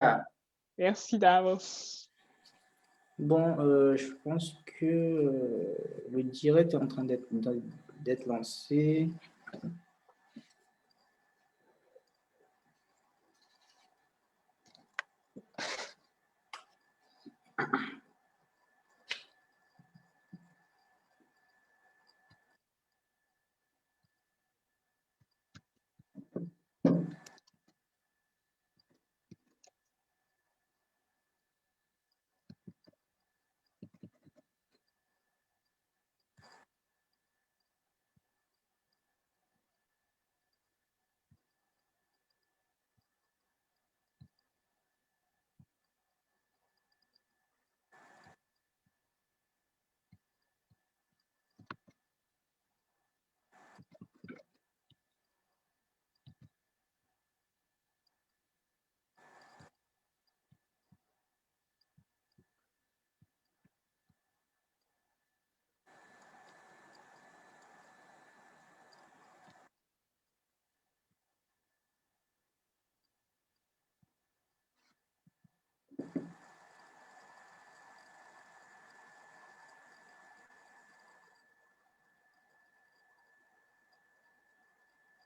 Ah, Merci d'avance. bon, je pense que le direct est en train d'être lancé.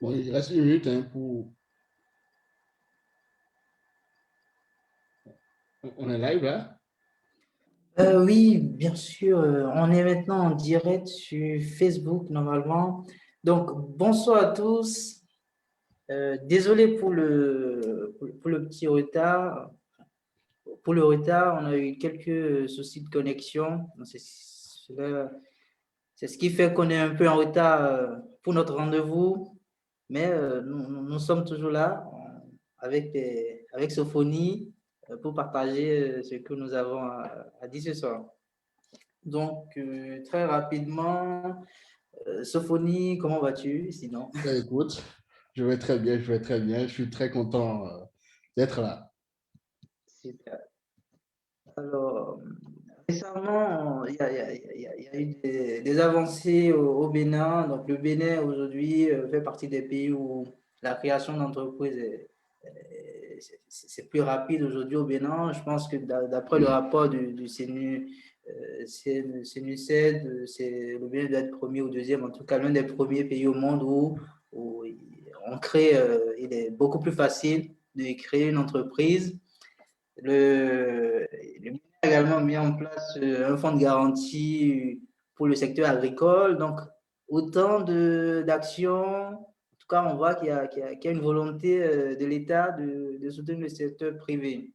Bon, il reste une minute hein, pour. On est live là? Oui, bien sûr, on est maintenant en direct sur Facebook normalement. Donc, bonsoir à tous. Désolé pour le petit retard. Pour le retard, on a eu quelques soucis de connexion. C'est ce qui fait qu'on est un peu en retard pour notre rendez-vous. Mais nous sommes toujours là avec Sophonie pour partager ce que nous avons à dire ce soir. Donc, très rapidement, Sophonie, comment vas-tu sinon? Ben, écoute, je vais très bien, je vais très bien. Je suis très content d'être là. Super. Alors, récemment, il y a eu des avancées au Bénin. Donc, le Bénin, aujourd'hui, fait partie des pays où la création d'entreprises c'est plus rapide aujourd'hui au Bénin. Je pense que d'après le rapport du CNU, CNUCED, le Bénin doit être premier ou deuxième, en tout cas l'un des premiers pays au monde où on crée, il est beaucoup plus facile de créer une entreprise. Le ministère a également mis en place un fonds de garantie pour le secteur agricole. Donc, autant d'actions. En tout cas, on voit qu'il y a une volonté de l'État de soutenir le secteur privé.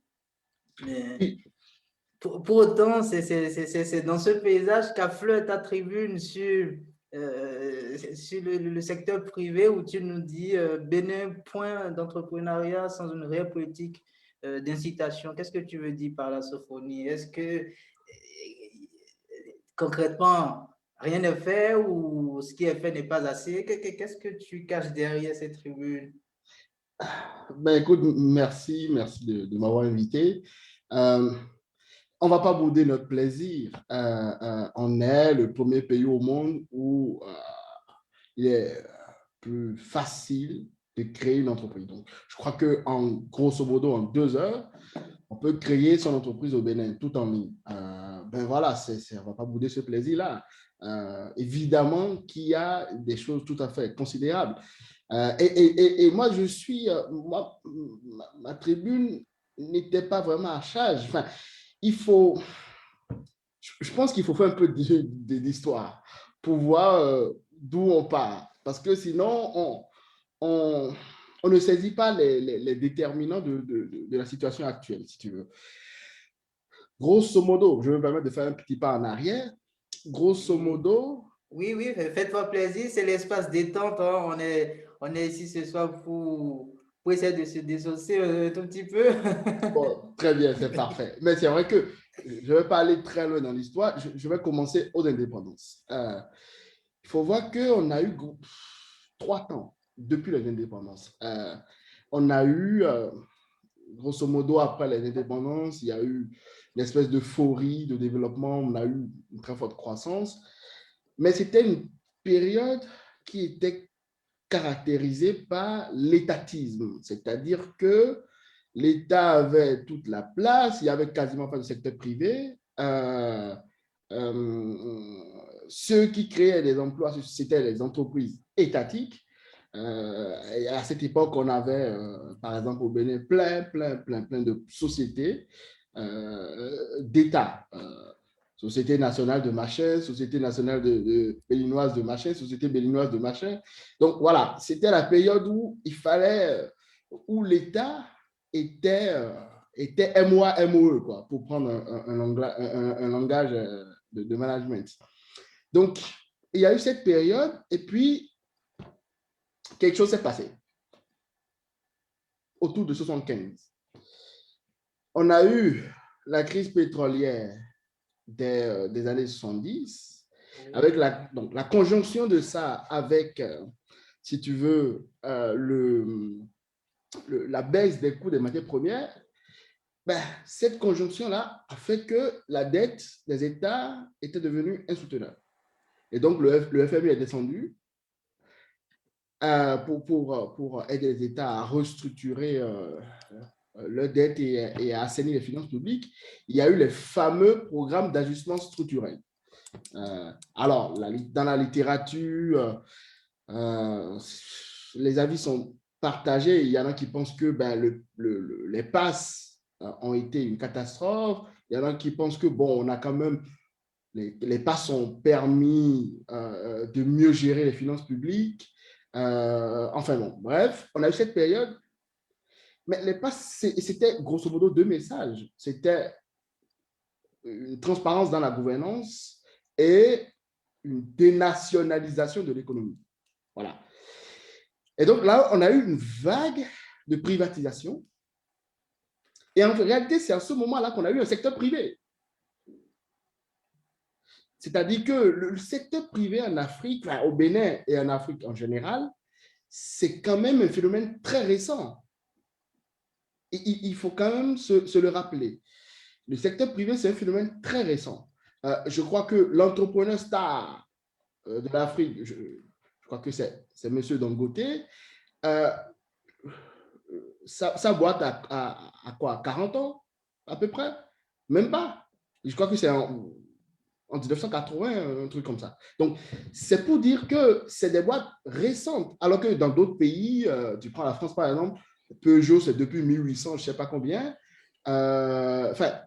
Mais Oui, pour autant, c'est dans ce paysage qu'affleure ta tribune sur le secteur privé où tu nous dis Bénin, point d'entrepreneuriat sans une réelle politique d'incitation. Qu'est-ce que tu veux dire par la Sophonie? Est-ce que concrètement, rien n'est fait ou ce qui est fait n'est pas assez? Qu'est-ce que tu caches derrière cette tribune? ben écoute, merci de m'avoir invité. Euh, on va pas bouder notre plaisir. On est le premier pays au monde où il est plus facile de créer une entreprise. Donc, je crois que en grosso modo, en 2 heures, on peut créer son entreprise au Bénin, tout en ligne. Ben voilà, on ne va pas bouder ce plaisir-là. Évidemment qu'il y a des choses tout à fait considérables. Et moi, ma tribune n'était pas vraiment à charge. Enfin, il faut, je pense qu'il faut faire un peu d'histoire pour voir d'où on part. Parce que sinon, on, on ne saisit pas les déterminants de la situation actuelle, si tu veux. Grosso modo, je vais me permettre de faire un petit pas en arrière. Grosso modo, Oui, oui, faites-moi plaisir, c'est l'espace détente. Hein. On est ici ce soir pour essayer de se dissocier un tout petit peu. bon, très bien, c'est parfait. Mais c'est vrai que je ne vais pas aller très loin dans l'histoire. Je vais commencer aux indépendances. Il faut voir qu'on a eu 3 temps depuis les indépendances. On a eu, grosso modo, après les indépendances, il y a eu une espèce d'euphorie de développement. On a eu une très forte croissance. Mais c'était une période qui était caractérisée par l'étatisme, c'est-à-dire que l'État avait toute la place, il n'y avait quasiment pas de secteur privé. Ceux qui créaient des emplois, c'était les entreprises étatiques. Et à cette époque, on avait, par exemple, au Bénin, plein de sociétés d'État. Société nationale de machin, Société nationale béninoise de machin, Société béninoise de machin. Donc voilà, c'était la période où il fallait, où l'État était MOA, MOE, quoi, pour prendre un langage de management. Donc, il y a eu cette période et puis quelque chose s'est passé autour de 75. On a eu la crise pétrolière des années 70, avec donc, la conjonction de ça avec, si tu veux, la baisse des coûts des matières premières. Ben, cette conjonction-là a fait que la dette des États était devenue insoutenable. Et donc, le FMI est descendu pour aider les États à restructurer leur dette et à assainir les finances publiques. Il y a eu les fameux programmes d'ajustement structurel. Alors, dans la littérature, les avis sont partagés. Il y en a qui pensent que les passes ont été une catastrophe. Il y en a qui pensent que, bon, on a quand même, les passes ont permis de mieux gérer les finances publiques. Enfin bon, bref, on a eu cette période. Mais les passes, c'était grosso modo deux messages. C'était une transparence dans la gouvernance et une dénationalisation de l'économie. Voilà. Et donc là, on a eu une vague de privatisation. Et en réalité, c'est à ce moment-là qu'on a eu un secteur privé. C'est-à-dire que le secteur privé en Afrique, au Bénin et en Afrique en général, c'est quand même un phénomène très récent. Il faut quand même se le rappeler. Le secteur privé, c'est un phénomène très récent. Je crois que l'entrepreneur star de l'Afrique, je crois que c'est M. Dangote, sa boîte a quoi, 40 ans à peu près? Même pas. Je crois que c'est en 1980, un truc comme ça. Donc, c'est pour dire que c'est des boîtes récentes, alors que dans d'autres pays, tu prends la France par exemple, Peugeot, c'est depuis 1800, je ne sais pas combien. Enfin,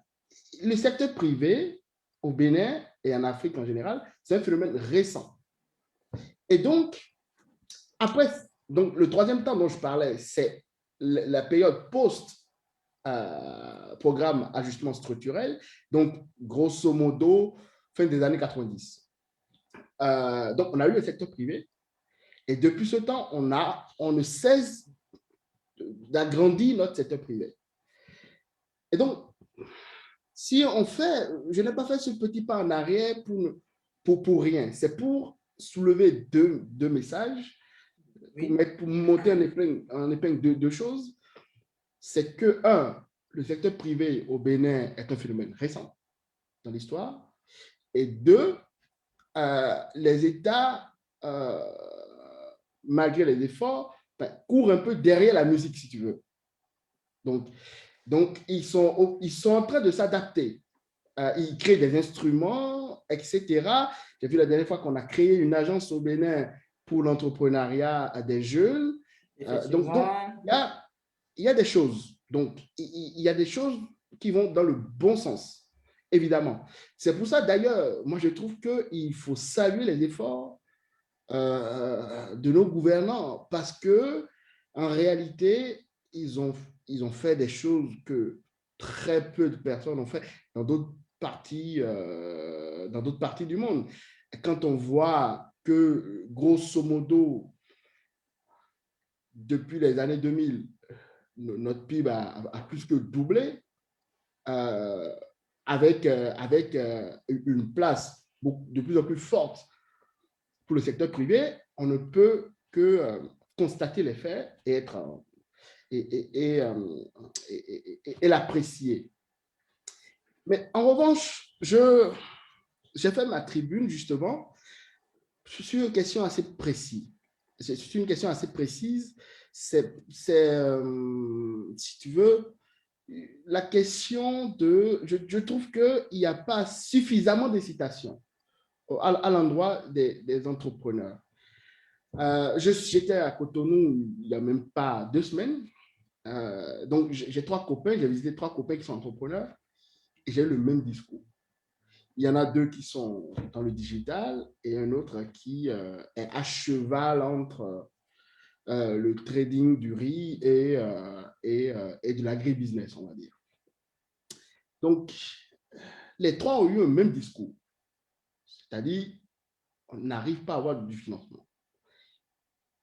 le secteur privé au Bénin et en Afrique en général, c'est un phénomène récent. Et donc, après, donc, le troisième temps dont je parlais, c'est la période post-programme ajustement structurel, donc grosso modo, fin des années 90. Donc, on a eu le secteur privé et depuis ce temps, on ne cesse d'agrandir notre secteur privé. Et donc, si on fait, je n'ai pas fait ce petit pas en arrière pour rien, c'est pour soulever deux messages, pour monter en épingle deux choses. C'est que, le secteur privé au Bénin est un phénomène récent dans l'histoire. Et deux, les États, malgré les efforts, courent un peu derrière la musique, si tu veux. Donc ils sont en train de s'adapter. Ils créent des instruments, etc. J'ai vu la dernière fois qu'on a créé une agence au Bénin pour l'entrepreneuriat à des jeunes. Donc il y a des choses. Donc, il y a des choses qui vont dans le bon sens, évidemment. C'est pour ça, d'ailleurs, moi, je trouve qu'il faut saluer les efforts de nos gouvernants parce que, en réalité, ils ont fait des choses que très peu de personnes ont fait dans d'autres parties du monde. Quand on voit que, grosso modo, depuis les années 2000, notre PIB a plus que doublé, avec une place de plus en plus forte pour le secteur privé, on ne peut que constater les faits et l'apprécier. Mais en revanche, j'ai fait ma tribune justement sur une question assez précise. C'est une question assez précise. C'est si tu veux, la question de... Je trouve qu'il n'y a pas suffisamment d'incitation à l'endroit des entrepreneurs. J'étais à Cotonou il n'y a même pas 2 semaines. Donc, j'ai 3 copains, j'ai visité 3 copains qui sont entrepreneurs et j'ai le même discours. Il y en a 2 qui sont dans le digital et un autre qui est à cheval entre le trading du riz et de l'agribusiness, on va dire. Donc, les 3 ont eu un même discours, c'est-à-dire on n'arrive pas à avoir du financement.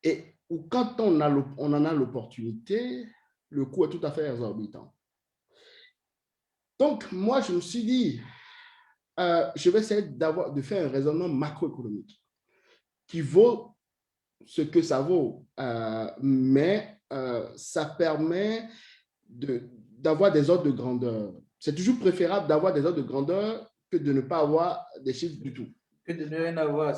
Et quand on en a l'opportunité, le coût est tout à fait exorbitant. Donc, moi, je me suis dit, je vais essayer de faire un raisonnement macroéconomique qui vaut ce que ça vaut, mais ça permet d'avoir des ordres de grandeur. C'est toujours préférable d'avoir des ordres de grandeur que de ne pas avoir des chiffres du tout. Que de ne rien avoir.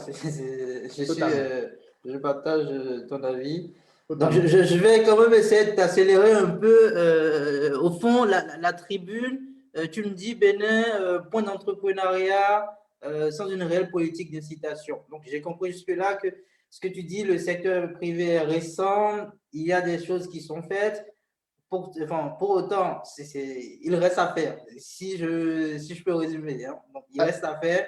Je partage ton avis. Donc, je vais quand même essayer d'accélérer un peu. Au fond, la tribune, tu me dis, Bénin, point d'entrepreneuriat sans une réelle politique d'incitation. Donc, j'ai compris jusque-là que ce que tu dis, le secteur privé est récent, il y a des choses qui sont faites. Pour autant, il reste à faire. Si je peux résumer, hein. Donc, il reste à faire.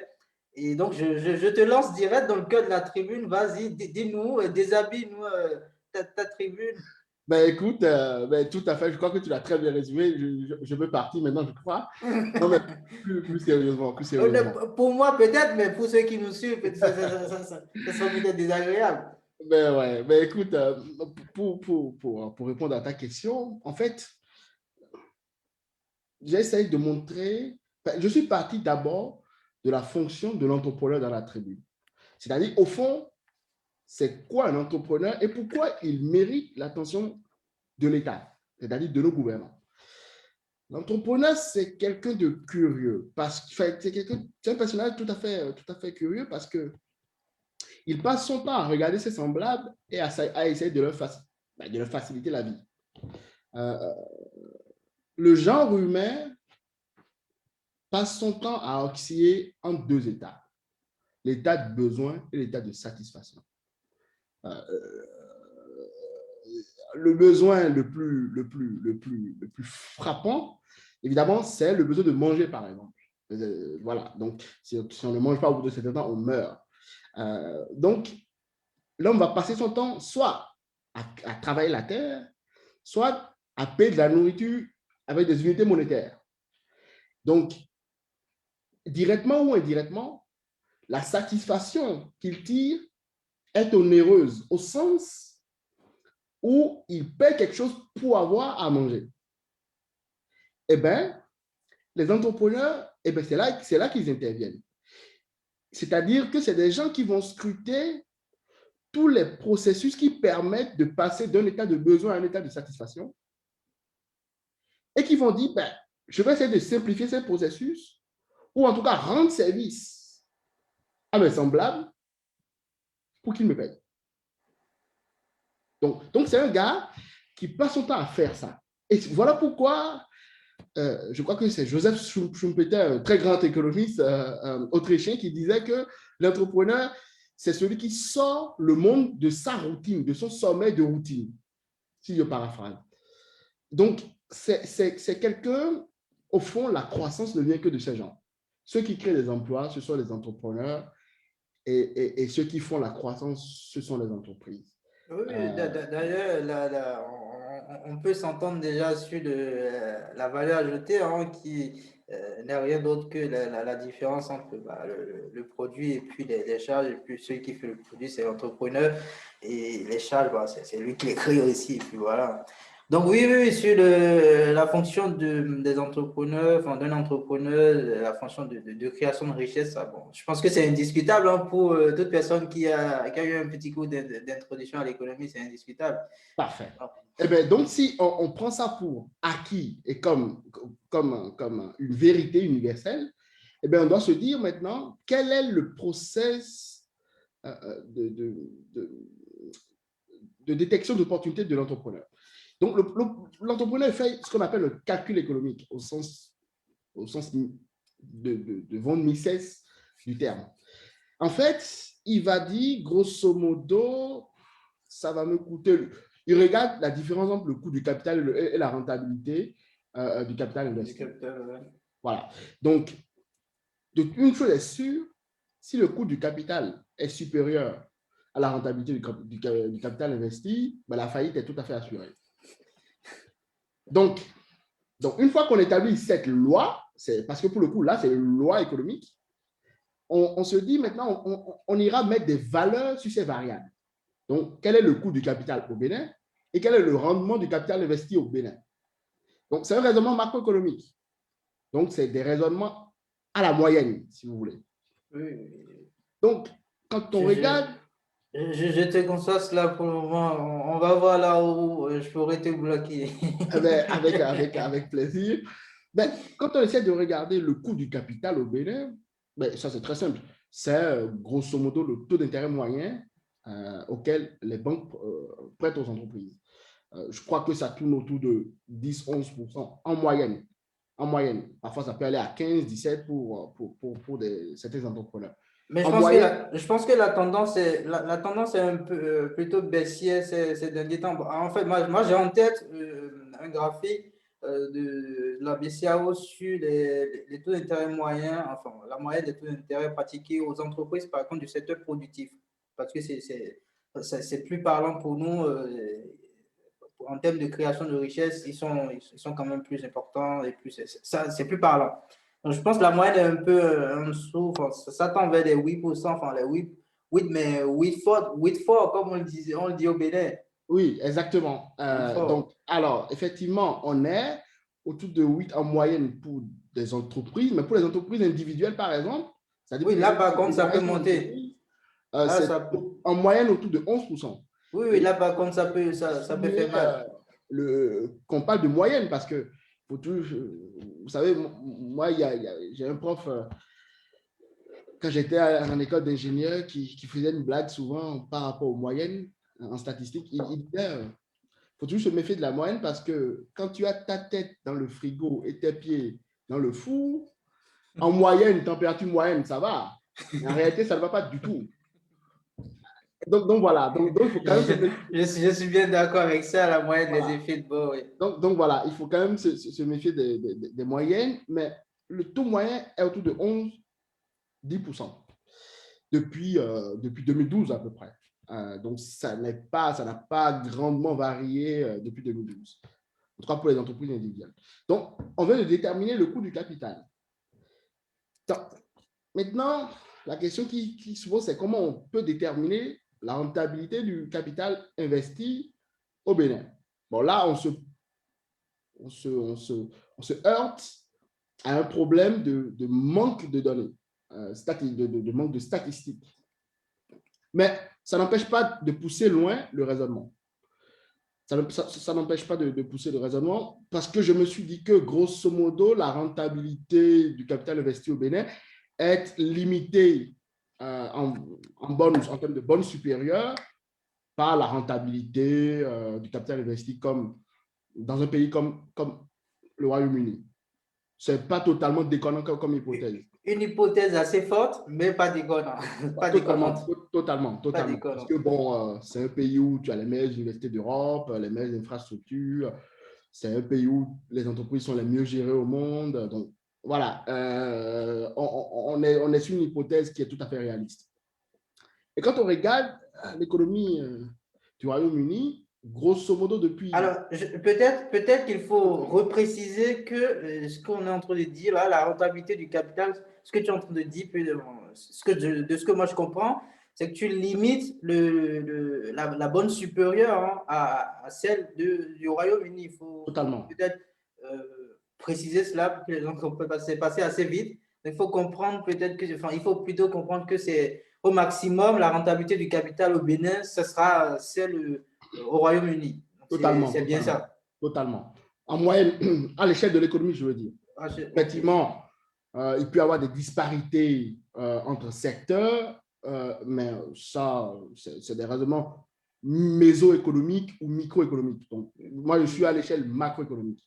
Et donc, je te lance direct dans le cœur de la tribune. Vas-y, dis-nous, déshabille-nous ta tribune. Ben écoute, tout à fait, je crois que tu l'as très bien résumé. Je veux partir maintenant, je crois. Non, mais plus sérieusement, plus sérieusement. Pour moi, peut-être, mais pour ceux qui nous suivent, ça sera peut-être désagréable. Ben ouais, ben écoute, pour répondre à ta question, en fait, j'essaie de montrer, je suis parti d'abord de la fonction de l'entrepreneur dans la tribu. C'est-à-dire, au fond, c'est quoi un entrepreneur et pourquoi il mérite l'attention de l'État, c'est-à-dire de nos gouvernants. L'entrepreneur, c'est quelqu'un de curieux, c'est un personnage tout à fait curieux parce que il passe son temps à regarder ses semblables et à essayer de leur faciliter la vie. Le genre humain passe son temps à osciller entre 2 états, l'état de besoin et l'état de satisfaction. Le besoin le plus frappant, évidemment, c'est le besoin de manger, par exemple. Voilà, donc si on ne mange pas au bout de certain temps, on meurt. Donc, l'homme va passer son temps soit à travailler la terre, soit à payer de la nourriture avec des unités monétaires. Donc, directement ou indirectement, la satisfaction qu'il tire est onéreuse au sens où il paie quelque chose pour avoir à manger. Eh bien, les entrepreneurs, eh bien, c'est là qu'ils interviennent. C'est-à-dire que c'est des gens qui vont scruter tous les processus qui permettent de passer d'un état de besoin à un état de satisfaction et qui vont dire, ben, je vais essayer de simplifier ces processus ou en tout cas rendre service à mes semblables pour qu'ils me payent. Donc c'est un gars qui passe son temps à faire ça. Et voilà pourquoi, je crois que c'est Joseph Schumpeter, un très grand économiste autrichien, qui disait que l'entrepreneur, c'est celui qui sort le monde de sa routine, de son sommeil de routine, si je paraphrase. Donc, c'est quelqu'un, au fond, la croissance ne vient que de ces gens. Ceux qui créent des emplois, ce sont les entrepreneurs, et ceux qui font la croissance, ce sont les entreprises. Oui, d'ailleurs, on peut s'entendre déjà sur la valeur ajoutée, hein, qui n'est rien d'autre que la différence entre le produit et puis les charges, et puis celui qui fait le produit, c'est l'entrepreneur, et les charges, c'est lui qui les crée aussi, et puis voilà. Donc oui, sur la fonction des entrepreneurs, enfin d'un entrepreneur, la fonction de création de richesse, ça, bon, je pense que c'est indiscutable, hein, pour toute personne qui a eu un petit coup d'introduction à l'économie, c'est indiscutable. Parfait. Eh bien, donc, si on prend ça pour acquis et comme une vérité universelle, eh bien, on doit se dire maintenant quel est le process de détection d'opportunité de l'entrepreneur. Donc, l'entrepreneur fait ce qu'on appelle le calcul économique au sens de von Mises du terme. En fait, il va dire, grosso modo, ça va me coûter. Il regarde la différence entre le coût du capital et la rentabilité du capital investi. Voilà. Donc, une chose est sûre, si le coût du capital est supérieur à la rentabilité du capital investi, ben la faillite est tout à fait assurée. Donc une fois qu'on établit cette loi, parce que pour le coup, là, c'est une loi économique, on se dit maintenant, on ira mettre des valeurs sur ces variables. Donc, quel est le coût du capital au Bénin et quel est le rendement du capital investi au Bénin? Donc, c'est un raisonnement macroéconomique. Donc, c'est des raisonnements à la moyenne, si vous voulez. Oui. Donc, quand on regarde... Je te constate là pour le moment. On va voir là où je pourrais te bloquer. avec plaisir. Ben, quand on essaie de regarder le coût du capital au Bénin, ben, ça c'est très simple. C'est grosso modo le taux d'intérêt moyen auquel les banques prêtent aux entreprises. Je crois que ça tourne autour de 10-11% en moyenne. En moyenne. Parfois, ça peut aller à 15-17% pour certains entrepreneurs. Mais je pense que la tendance est un peu plutôt baissière ces derniers temps. En fait, moi j'ai en tête un graphique de la BCAO sur les taux d'intérêt moyens, enfin la moyenne des taux d'intérêt pratiqués aux entreprises par contre du secteur productif. Parce que c'est plus parlant pour nous en termes de création de richesse, ils sont quand même plus importants et plus c'est plus parlant. Donc, je pense que la moyenne est un peu en dessous, enfin, ça tend vers les 8%, enfin les 8 mais 8 fort, comme on le dit au Bénin. Oui, exactement. Donc, alors, effectivement, on est autour de 8 en moyenne pour des entreprises, mais pour les entreprises individuelles, par exemple, oui, là, par contre, ça peut monter. C'est en moyenne autour de 11%. Oui, là, par contre, ça peut faire mal. Qu'on parle de moyenne, parce que, vous savez, moi, j'ai un prof, quand j'étais en école d'ingénieur, qui faisait une blague souvent par rapport aux moyennes en statistique. Il disait, faut toujours se méfier de la moyenne parce que quand tu as ta tête dans le frigo et tes pieds dans le four, en moyenne, température moyenne, ça va. Mais en réalité, ça ne va pas du tout. Donc voilà. Donc, il faut quand même je suis bien d'accord avec ça, la moyenne, voilà. Les effets de bord. Oui. Donc voilà, il faut quand même se méfier des moyennes, mais le taux moyen est autour de 11-10% depuis 2012 à peu près. Donc, ça n'a pas grandement varié depuis 2012. En tout cas, pour les entreprises individuelles. Donc, on vient de déterminer le coût du capital. Donc, maintenant, la question qui se pose, c'est comment on peut déterminer la rentabilité du capital investi au Bénin. Bon, là, on se heurte à un problème de manque de données, de manque de statistiques. Mais ça n'empêche pas de pousser loin le raisonnement. Ça n'empêche pas de pousser le raisonnement parce que je me suis dit que, grosso modo, la rentabilité du capital investi au Bénin est limitée en termes de bonnes supérieures par la rentabilité du capital investi dans un pays comme le Royaume-Uni. Ce n'est pas totalement déconnant comme hypothèse. Une hypothèse assez forte, mais pas déconnante. Totalement. Parce que bon, c'est un pays où tu as les meilleures universités d'Europe, les meilleures infrastructures. C'est un pays où les entreprises sont les mieux gérées au monde. Donc, voilà, on est sur une hypothèse qui est tout à fait réaliste. Et quand on regarde l'économie du Royaume-Uni, grosso modo depuis... Alors, peut-être qu'il faut repréciser que ce qu'on est en train de dire là, la rentabilité du capital, ce que tu es en train de dire, de ce que moi je comprends, c'est que tu limites la bonne supérieure à celle du Royaume-Uni. Il faut peut-être préciser cela pour que les gens comprennent, parce que c'est passé assez vite. Il faut comprendre peut-être que, enfin, il faut plutôt comprendre que c'est au maximum la rentabilité du capital au Bénin, ce sera celle au Royaume-Uni. C'est bien ça. Totalement. En moyenne, à l'échelle de l'économie, je veux dire. Effectivement, il peut y avoir des disparités entre secteurs, mais ça, c'est des raisonnements mésoéconomique ou microéconomique. Donc, moi, je suis à l'échelle macroéconomique.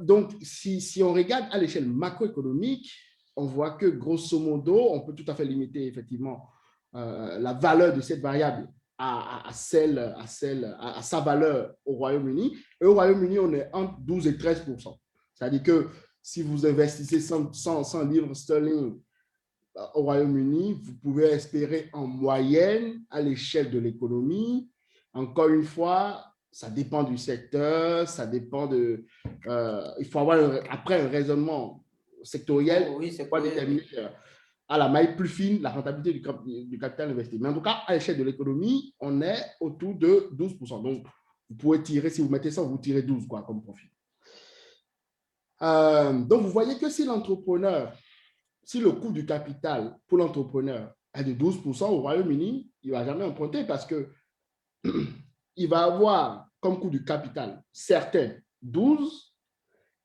Donc, si on regarde à l'échelle macroéconomique, on voit que, grosso modo, on peut tout à fait limiter effectivement la valeur de cette variable à sa valeur au Royaume-Uni. Et au Royaume-Uni, on est entre 12 et 13%. C'est-à-dire que si vous investissez 100 livres sterling au Royaume-Uni, vous pouvez espérer en moyenne à l'échelle de l'économie. Encore une fois, ça dépend du secteur, ça dépend de... il faut avoir après un raisonnement sectoriel pour déterminer à la maille plus fine la rentabilité du capital investi. Mais en tout cas, à l'échelle de l'économie, on est autour de 12%. Donc, vous pouvez tirer, si vous mettez ça, vous tirez 12 quoi, comme profit. Donc, vous voyez que si le coût du capital pour l'entrepreneur est de 12% au Royaume-Uni, il ne va jamais emprunter parce que il va avoir comme coût du capital certain 12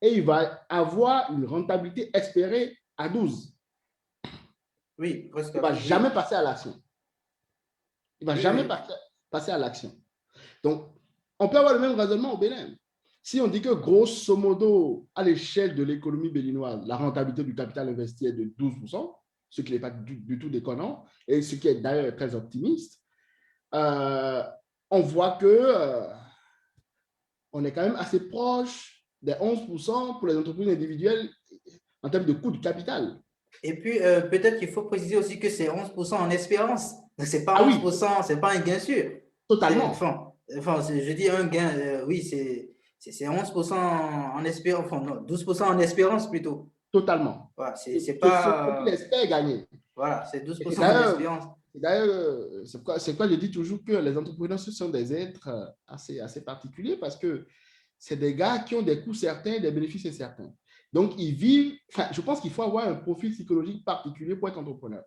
et il va avoir une rentabilité espérée à 12. Oui, presque. Il ne va jamais passer à l'action. Il ne va jamais passer à l'action. Donc, on peut avoir le même raisonnement au Bénin. Si on dit que, grosso modo, à l'échelle de l'économie béninoise, la rentabilité du capital investi est de 12%, ce qui n'est pas du tout déconnant, et ce qui est d'ailleurs très optimiste, on voit que on est quand même assez proche des 11% pour les entreprises individuelles en termes de coût du capital. Et puis, peut-être qu'il faut préciser aussi que c'est 11% en espérance. Ce n'est pas 11%, ce n'est pas un gain sûr. Totalement. Enfin, je dis un gain, oui, c'est 11% en espérance, enfin non, 12% en espérance plutôt. Totalement. Voilà, c'est pas... ce qu'il espère gagner. Voilà, c'est 12% en espérance. D'ailleurs, c'est quoi je dis toujours que les entrepreneurs, ce sont des êtres assez particuliers parce que c'est des gars qui ont des coûts certains, des bénéfices incertains. Donc, ils vivent, je pense qu'il faut avoir un profil psychologique particulier pour être entrepreneur.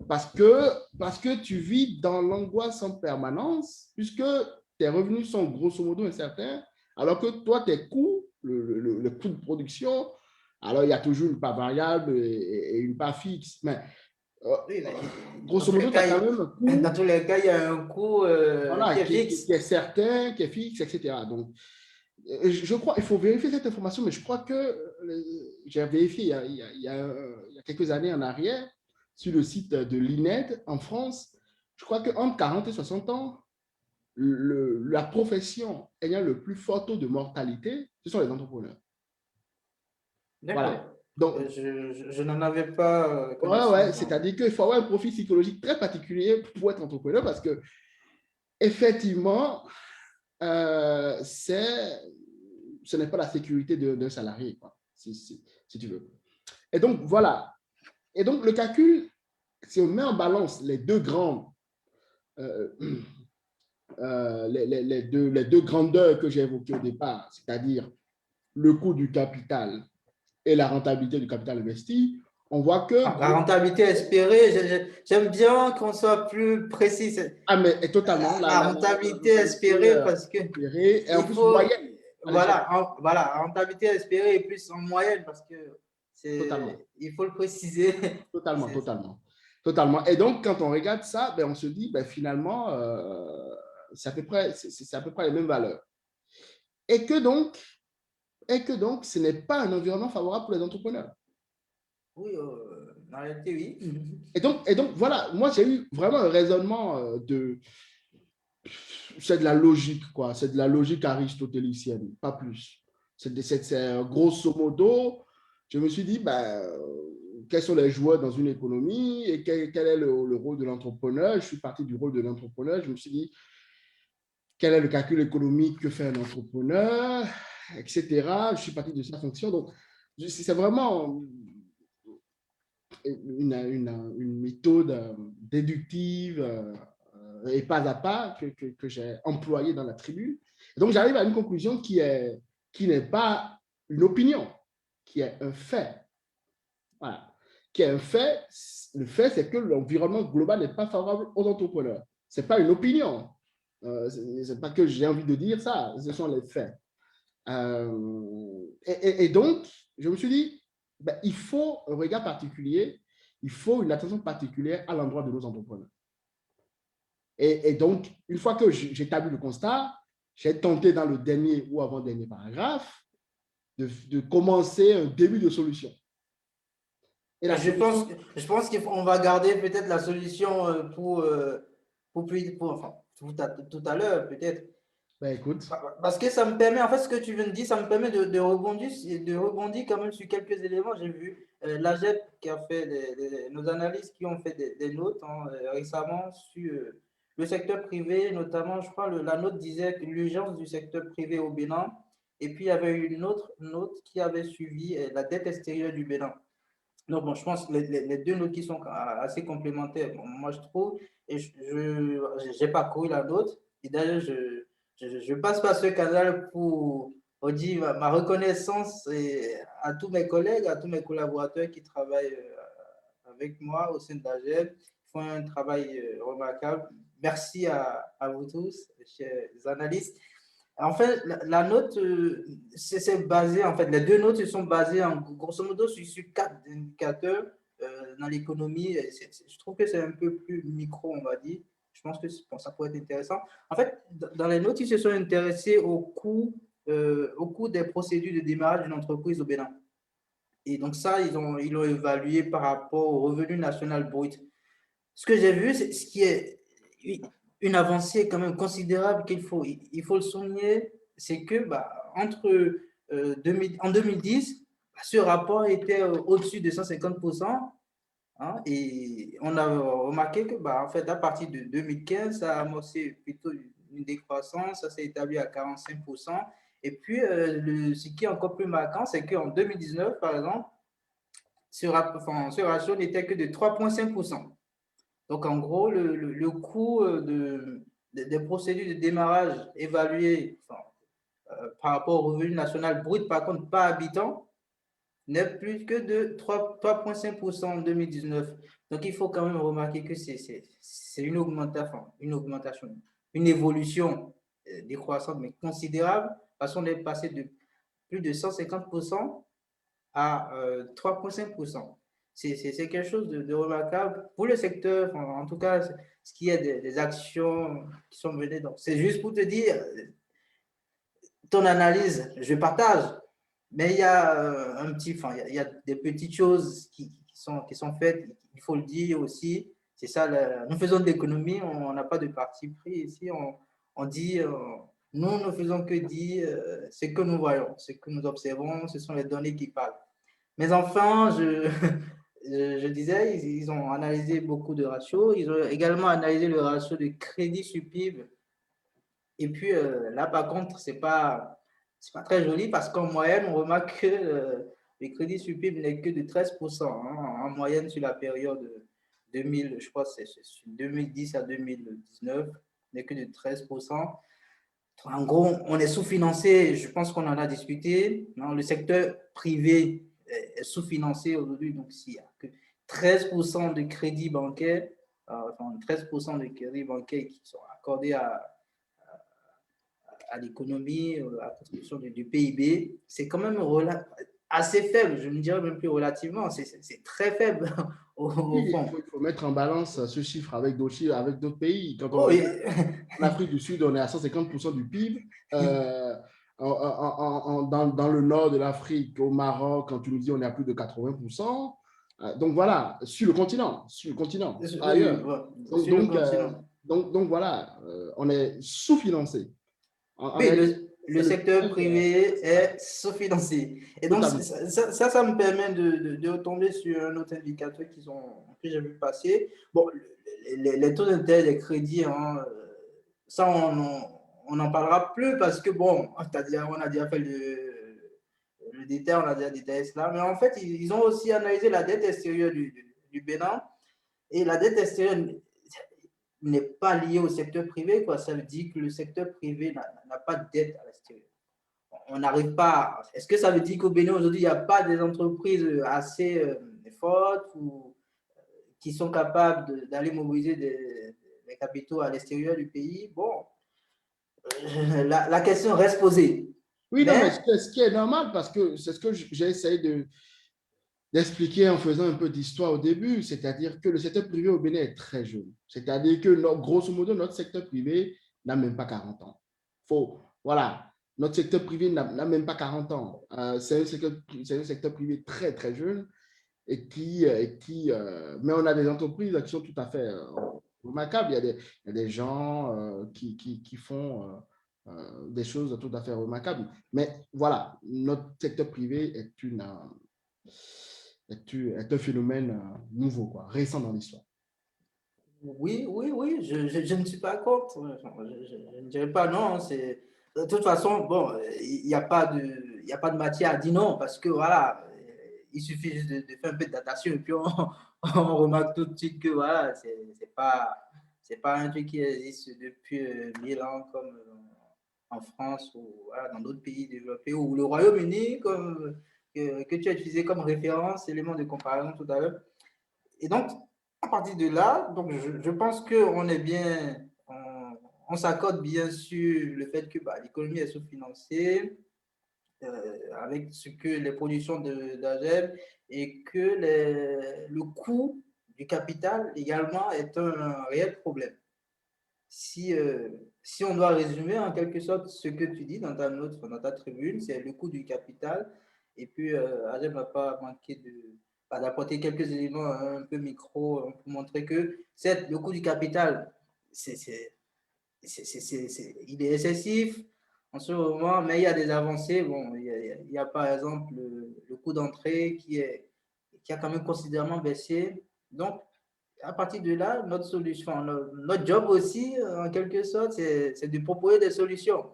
Parce que tu vis dans l'angoisse en permanence, puisque tes revenus sont grosso modo incertains, alors que toi, tes coûts, le coût de production, alors il y a toujours une part variable et une part fixe. Mais grosso modo, tu as quand même un coût. Dans tous les cas, il y a un coût qui est fixe. Qui est certain, qui est fixe, etc. Donc, je crois, il faut vérifier cette information, mais je crois que j'ai vérifié il y a quelques années en arrière sur le site de l'INED en France. Je crois qu'entre 40 et 60 ans, la profession ayant le plus fort taux de mortalité, ce sont les entrepreneurs. D'accord. Voilà. Donc, je n'en avais pas connaissance. Ouais, c'est-à-dire qu'il faut avoir un profil psychologique très particulier pour être entrepreneur parce que, effectivement, ce n'est pas la sécurité d'un salarié, quoi, si tu veux. Et donc, voilà. Et donc, le calcul, si on met en balance les deux grandes, les deux grandeurs que j'ai évoquées au départ, c'est-à-dire le coût du capital et la rentabilité du capital investi, on voit que... La rentabilité espérée, j'aime bien qu'on soit plus précis. Mais totalement. La rentabilité espérée parce que... Et en plus, moyenne. Voilà, rentabilité espérée et plus en moyenne parce que il faut le préciser. Totalement. Et donc, quand on regarde ça, on se dit, finalement, c'est à peu près les mêmes valeurs. Et que donc, ce n'est pas un environnement favorable pour les entrepreneurs. Oui, en réalité, oui. Et donc, voilà, moi, j'ai eu vraiment un raisonnement c'est de la logique, quoi. C'est de la logique aristotélicienne, pas plus. C'est grosso modo, je me suis dit, quels sont les joueurs dans une économie et quel est le rôle de l'entrepreneur. Je suis parti du rôle de l'entrepreneur. Je me suis dit, quel est le calcul économique que fait un entrepreneur, etc. Je suis parti de sa fonction. Donc, c'est vraiment une méthode déductive et pas à pas que j'ai employée dans la tribune. Et donc, j'arrive à une conclusion qui n'est pas une opinion, qui est un fait. Voilà. Qui est un fait. Le fait, c'est que l'environnement global n'est pas favorable aux entrepreneurs. Ce n'est pas une opinion. Ce n'est pas que j'ai envie de dire ça, ce sont les faits. Et donc, je me suis dit, il faut un regard particulier, il faut une attention particulière à l'endroit de nos entrepreneurs. Et donc, une fois que j'établis le constat, j'ai tenté dans le dernier ou avant-dernier paragraphe de commencer un début de solution. Et la solution, Je pense qu'on va garder peut-être la solution enfin, tout à l'heure, peut-être. ben écoute, Parce que ça me permet, en fait, ce que tu viens de dire, ça me permet de rebondir quand même sur quelques éléments. J'ai vu l'AGEP qui a fait nos analystes qui ont fait des notes récemment sur le secteur privé, notamment, je crois, la note disait que l'urgence du secteur privé au Bénin. Et puis, il y avait une autre note qui avait suivi la dette extérieure du Bénin. Donc, bon, je pense que les deux notes qui sont assez complémentaires, bon, moi je trouve, et j'ai parcouru la note, et d'ailleurs je passe par ce canal pour dire ma reconnaissance à tous mes collègues, à tous mes collaborateurs qui travaillent avec moi au sein de l'AGEP, qui font un travail remarquable. Merci à vous tous, chers analystes. En fait, la note, c'est basé, en fait, les deux notes sont basées grosso modo sur 4 indicateurs dans l'économie. Je trouve que c'est un peu plus micro, on va dire. Je pense que bon, ça pourrait être intéressant. En fait, dans les notes, ils se sont intéressés au coût des procédures de démarrage d'une entreprise au Bénin. Et donc ça, ils l'ont évalué par rapport au revenu national brut. Ce que j'ai vu, c'est ce qui est une avancée quand même considérable il faut le souligner, c'est que en 2010, ce rapport était au-dessus de 150%, hein, et on a remarqué que en fait, à partir de 2015, ça a amorcé plutôt une décroissance, ça s'est établi à 45%. Et puis, ce qui est encore plus marquant, c'est qu'en 2019, par exemple, ce ratio n'était que de 3,5%. Donc, en gros, le coût des procédures de démarrage évaluées par rapport au revenu national brut, par contre, pas habitant, n'est plus que de 3,5% en 2019. Donc, il faut quand même remarquer que c'est une augmentation, une évolution décroissante, mais considérable, parce qu'on est passé de plus de 150% à 3,5%. C'est quelque chose de remarquable pour le secteur, en tout cas, ce qui est des actions qui sont menées. Donc, c'est juste pour te dire, ton analyse, je partage, mais il y a il y a des petites choses qui sont faites, il faut le dire aussi. C'est ça, nous faisons de l'économie, on n'a pas de parti pris ici, on dit, nous ne faisons que dire ce que nous voyons, ce que nous observons, ce sont les données qui parlent. Mais enfin, je disais, ils ont analysé beaucoup de ratios. Ils ont également analysé le ratio de crédit sur PIB. Et puis là, par contre, c'est pas très joli parce qu'en moyenne, on remarque que le crédit sur PIB n'est que de 13%, hein, en moyenne sur la période 2000, je crois, c'est 2010 à 2019, n'est que de 13%. En gros, on est sous-financé, je pense qu'on en a discuté. Non, le secteur privé est sous-financé aujourd'hui, donc s'il n'y a que 13% de crédits bancaires, 13% de crédits bancaires qui sont accordés à l'économie, à la construction du PIB, c'est quand même assez faible, je ne dirais même plus relativement, c'est très faible au fond. Il faut mettre en balance ce chiffre avec d'autres pays. Quand on Oh, regarde en Afrique du Sud, on est à 150% du PIB. Dans le nord de l'Afrique, au Maroc, en Tunisie, on est à plus de 80%. Donc voilà, sur le continent, ailleurs. Donc voilà, on est sous-financé. Oui, le secteur privé est sous-financé. Et donc, ça me permet de retomber sur un autre indicateur que j'ai vu passer. Bon, les taux d'intérêt des crédits, hein, ça, on n'en parlera plus parce que, bon, on a déjà fait le détail, on a déjà détaillé cela. Mais en fait, ils ont aussi analysé la dette extérieure du Bénin. Et la dette extérieure n'est pas liée au secteur privé, quoi. Ça veut dire que le secteur privé n'a pas de dette à l'extérieur. On n'arrive pas. Est-ce que ça veut dire qu'au Bénin, aujourd'hui, il n'y a pas des entreprises assez fortes ou qui sont capables d'aller mobiliser des capitaux à l'extérieur du pays? Bon, la question reste posée. Oui, non, mais ce qui est normal, parce que c'est ce que j'ai essayé d'expliquer en faisant un peu d'histoire au début, c'est-à-dire que le secteur privé au Bénin est très jeune. C'est-à-dire que, grosso modo, notre secteur privé n'a même pas 40 ans. Voilà, notre secteur privé n'a même pas 40 ans. C'est un secteur privé très, très jeune mais on a des entreprises qui sont tout à fait remarquables. Il y a des gens qui font des choses tout à fait remarquables. Mais voilà, notre secteur privé est un phénomène nouveau, quoi, récent dans l'histoire. Oui, oui, oui, je ne suis pas contre. Je ne dirais pas non. De toute façon, bon, il n'y a pas il y a pas de matière à dire non parce que voilà, il suffit juste de faire un peu de datation et puis on remarque tout de suite que voilà, c'est pas un truc qui existe depuis 1000 ans comme en France ou voilà, dans d'autres pays développés ou le Royaume-Uni que tu as utilisé comme référence, élément de comparaison tout à l'heure. Et donc, à partir de là, donc je pense qu'on est bien, on s'accorde bien sur le fait que bah, l'économie est sous-financée avec ce que les productions d'AGEB et que le coût du capital également est un réel problème. Si, si on doit résumer en quelque sorte ce que tu dis dans dans ta tribune, c'est le coût du capital. Et puis, AGEB n'a pas manqué d'apporter quelques éléments un peu micro pour montrer que, certes, le coût du capital, il est excessif en ce moment, mais il y a des avancées. Bon, il y a par exemple le coût d'entrée qui a quand même considérablement baissé. Donc, à partir de là, notre solution, notre job aussi, en quelque sorte, c'est de proposer des solutions.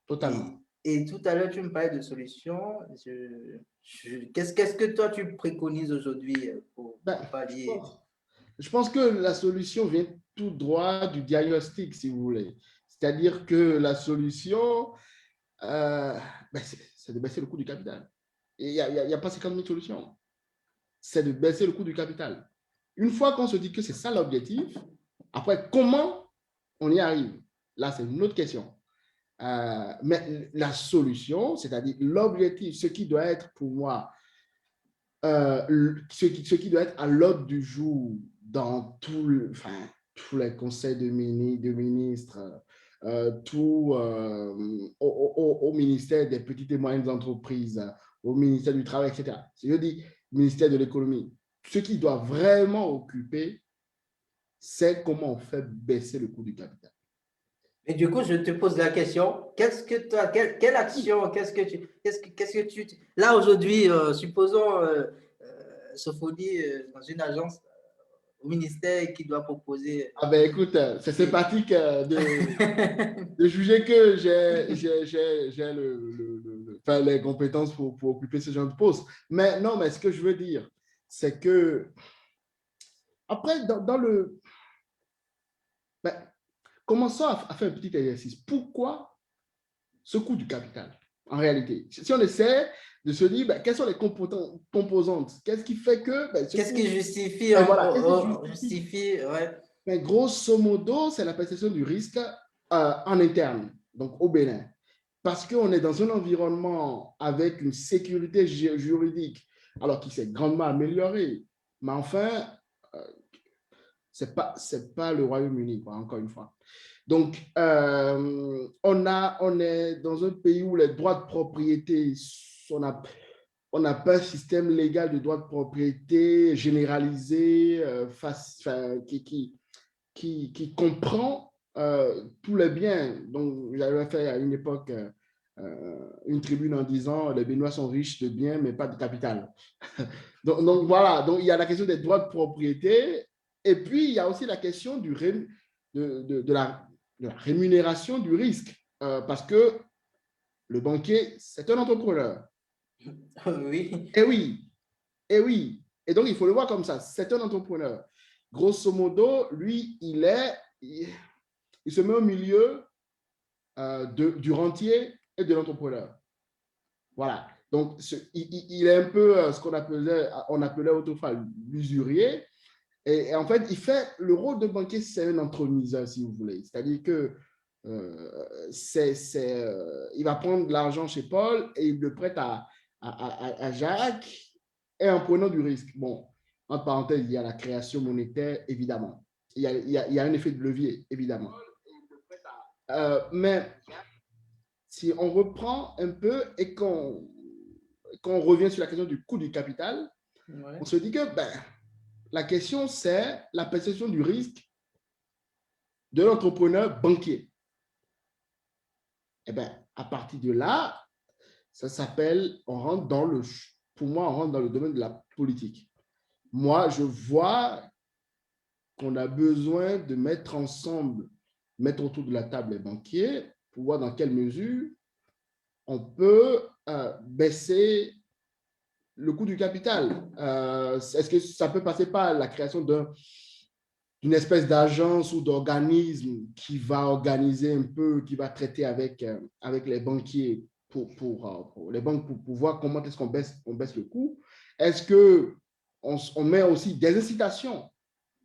Totalement. Et tout à l'heure, tu me parlais de solutions. Qu'est-ce que toi, tu préconises aujourd'hui pour Ben, pallier? je pense que la solution vient tout droit du diagnostic, si vous voulez. C'est-à-dire que la solution, ben, c'est de baisser le coût du capital. Il n'y a pas 50 000 solutions. C'est de baisser le coût du capital. Une fois qu'on se dit que c'est ça l'objectif, après, comment on y arrive? Là, c'est une autre question. Mais la solution, c'est-à-dire l'objectif, ce qui doit être pour moi, ce qui doit être à l'ordre du jour dans tous les conseils de ministres, au ministère des petites et moyennes entreprises, au ministère du Travail, etc. Je dis ministère de l'économie. Ce qui doit vraiment occuper, c'est comment on fait baisser le coût du capital. Et du coup, je te pose la question, qu'est-ce que toi, quelle action, qu'est-ce que tu, là aujourd'hui, supposons Sophonie dans une agence au ministère qui doit proposer. Ah ben écoute, c'est sympathique de juger que j'ai enfin, les compétences pour occuper ce genre de poste. Mais non, mais ce que je veux dire, c'est que après, ben, commençons à faire un petit exercice. Pourquoi ce coût du capital, en réalité? Si on essaie de se dire, ben, quelles sont les composantes? Qu'est-ce qui fait que... Ben, Qu'est-ce qui justifie, ben, voilà, qu'est-ce qui justifie? justifie, ouais. Ben, grosso modo, c'est la perception du risque en interne, donc au Bénin. Parce qu'on est dans un environnement avec une sécurité juridique, alors qui s'est grandement améliorée. Mais enfin, euh, c'est pas le Royaume-Uni, encore une fois. Donc, on est dans un pays où les droits de propriété, on n'a pas un système légal de droits de propriété généralisé, qui comprend tous les biens. Donc, j'avais fait à une époque une tribune en disant les Béninois sont riches de biens, mais pas de capital. donc, voilà, donc il y a la question des droits de propriété, et puis il y a aussi la question de la rémunération du risque, parce que le banquier, c'est un entrepreneur. Oui. Et oui, et oui. Et donc, il faut le voir comme ça. C'est un entrepreneur. Grosso modo, lui, il se met au milieu du rentier et de l'entrepreneur. Voilà. Donc, il est un peu ce on appelait autrefois l'usurier. Et en fait, il fait le rôle de banquier, c'est un introniseur, si vous voulez. C'est-à-dire que il va prendre l'argent chez Paul et il le prête à Jacques. et en prenant du risque. Bon, entre parenthèses, il y a la création monétaire, évidemment. Il y a un effet de levier, évidemment. Mais si on reprend un peu et qu'on revient sur la question du coût du capital, on se dit que la question, c'est la perception du risque de l'entrepreneur banquier. Et à partir de là, ça s'appelle, pour moi, on rentre dans le domaine de la politique. Moi, je vois qu'on a besoin de mettre autour de la table les banquiers pour voir dans quelle mesure on peut baisser le coût du capital. Est-ce que ça peut passer par la création d'une espèce d'agence ou d'organisme qui va organiser un peu, qui va traiter avec les banquiers pour les banques pour voir comment est-ce qu'on baisse le coût? Est-ce qu'on met aussi des incitations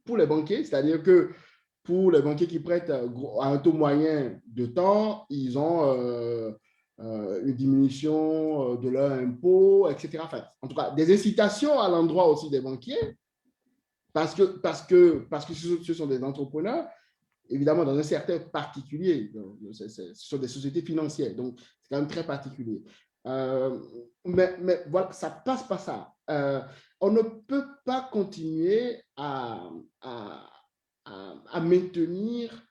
pour les banquiers, c'est-à-dire que pour les banquiers qui prêtent à un taux moyen de temps, ils ont une diminution de leur impôt, etc. Enfin, en tout cas, des incitations à l'endroit aussi des banquiers, parce que ce sont des entrepreneurs, évidemment, dans un certain particulier. Ce sont des sociétés financières, donc c'est quand même très particulier. Mais voilà, ça passe par ça. On ne peut pas continuer à maintenir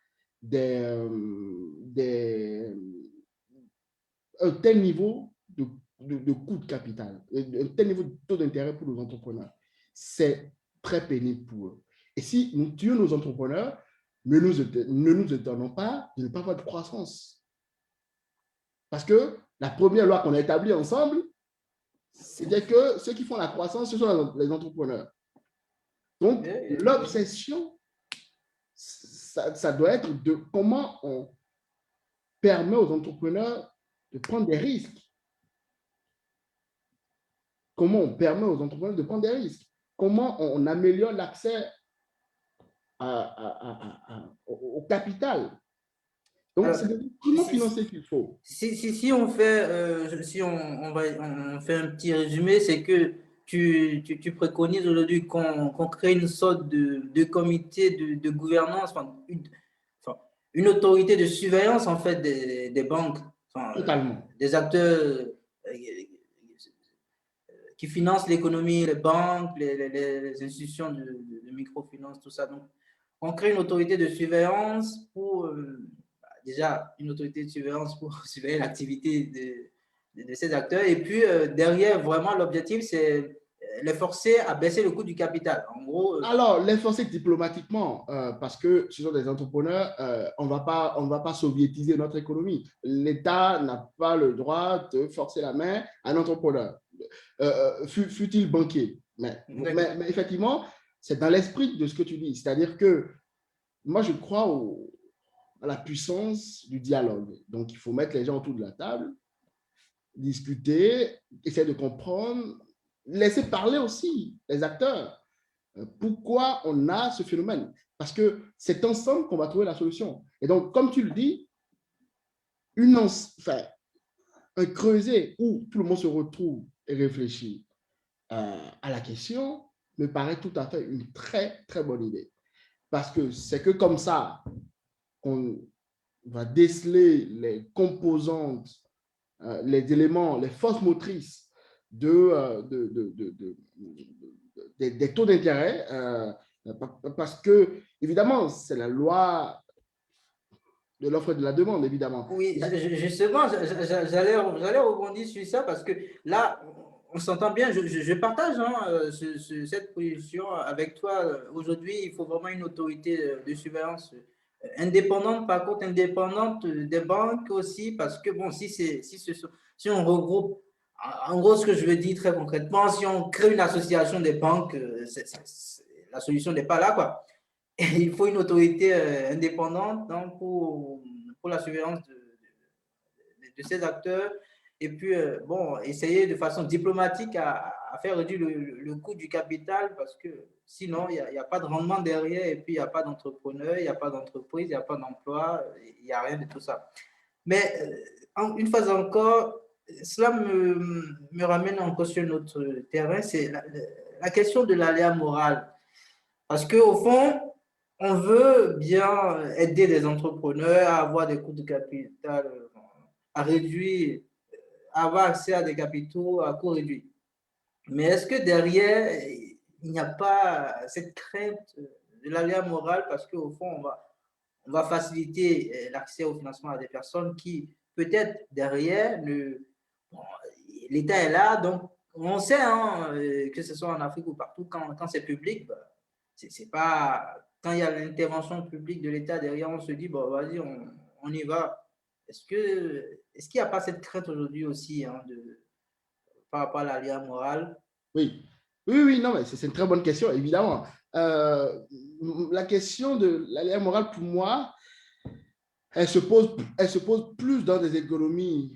un tel niveau de coût de capital, un tel niveau de taux d'intérêt pour nos entrepreneurs. C'est très pénible pour eux. Et si nous tuons nos entrepreneurs, ne nous étonnons pas de ne pas avoir de croissance. Parce que la première loi qu'on a établie ensemble, c'était que ceux qui font la croissance, ce sont les entrepreneurs. Donc, l'obsession, ça doit être de comment on permet aux entrepreneurs de prendre des risques. Comment on permet aux entrepreneurs de prendre des risques. Comment on améliore l'accès au capital. Donc, c'est des instruments financiers qu'il faut. Si on fait, on fait un petit résumé, c'est que tu préconises aujourd'hui qu'on crée une sorte de comité de gouvernance, une autorité de surveillance en fait des banques, Totalement. des acteurs qui financent l'économie, les banques, les institutions de microfinance, tout ça. Donc, on crée une autorité de surveillance pour déjà une autorité de surveillance pour surveiller l'activité de ces acteurs. Et puis, derrière, vraiment, l'objectif, c'est les forcer à baisser le coût du capital. En gros, alors, les forcer diplomatiquement, parce que ce sont des entrepreneurs, on ne va pas soviétiser notre économie. L'État n'a pas le droit de forcer la main à un entrepreneur, fût-il banquier. Mais effectivement, c'est dans l'esprit de ce que tu dis. C'est-à-dire que moi, je crois à la puissance du dialogue. Donc, il faut mettre les gens autour de la table, discuter, essayer de comprendre, laisser parler aussi les acteurs. Pourquoi on a ce phénomène? Parce que c'est ensemble qu'on va trouver la solution. Et donc, comme tu le dis, un creuset où tout le monde se retrouve et réfléchit à la question me paraît tout à fait une très, très bonne idée. Parce que c'est que comme ça qu'on va déceler les composantes, les éléments, les forces motrices des taux d'intérêt, parce que, évidemment, c'est la loi de l'offre et de la demande, évidemment. Oui, justement, j'allais rebondir sur ça parce que là, on s'entend bien, je partage cette position avec toi. Aujourd'hui, il faut vraiment une autorité de surveillance indépendante, par contre indépendante des banques aussi, parce que, bon, si on regroupe, en gros, ce que je veux dire très concrètement, si on crée une association des banques, la solution n'est pas là, quoi. Et il faut une autorité indépendante donc, pour la surveillance de ces acteurs et puis, bon, essayer de façon diplomatique à faire réduire le coût du capital parce que sinon, il n'y a pas de rendement derrière et puis il n'y a pas d'entrepreneur, il n'y a pas d'entreprise, il n'y a pas d'emploi, il n'y a rien de tout ça. Mais une fois encore, cela me ramène encore sur notre terrain, c'est la question de l'aléa moral. Parce qu'au fond, on veut bien aider les entrepreneurs à avoir des coûts de capital, à réduire, à avoir accès à des capitaux à coût réduit. Mais est-ce que derrière, il n'y a pas cette crainte de l'aléa morale parce qu'au fond, on va faciliter l'accès au financement à des personnes qui, peut-être derrière, bon, l'État est là, donc on sait hein, que ce soit en Afrique ou partout, quand c'est public, bah, c'est pas. Quand il y a l'intervention publique de l'État derrière, on se dit, bon, vas-y, on y va. Est-ce qu'il n'y a pas cette crainte aujourd'hui aussi hein, par rapport à l'aléa morale? Oui, oui, oui, non, mais c'est une très bonne question, évidemment. La question de l'aléa morale, pour moi, elle se pose plus dans des économies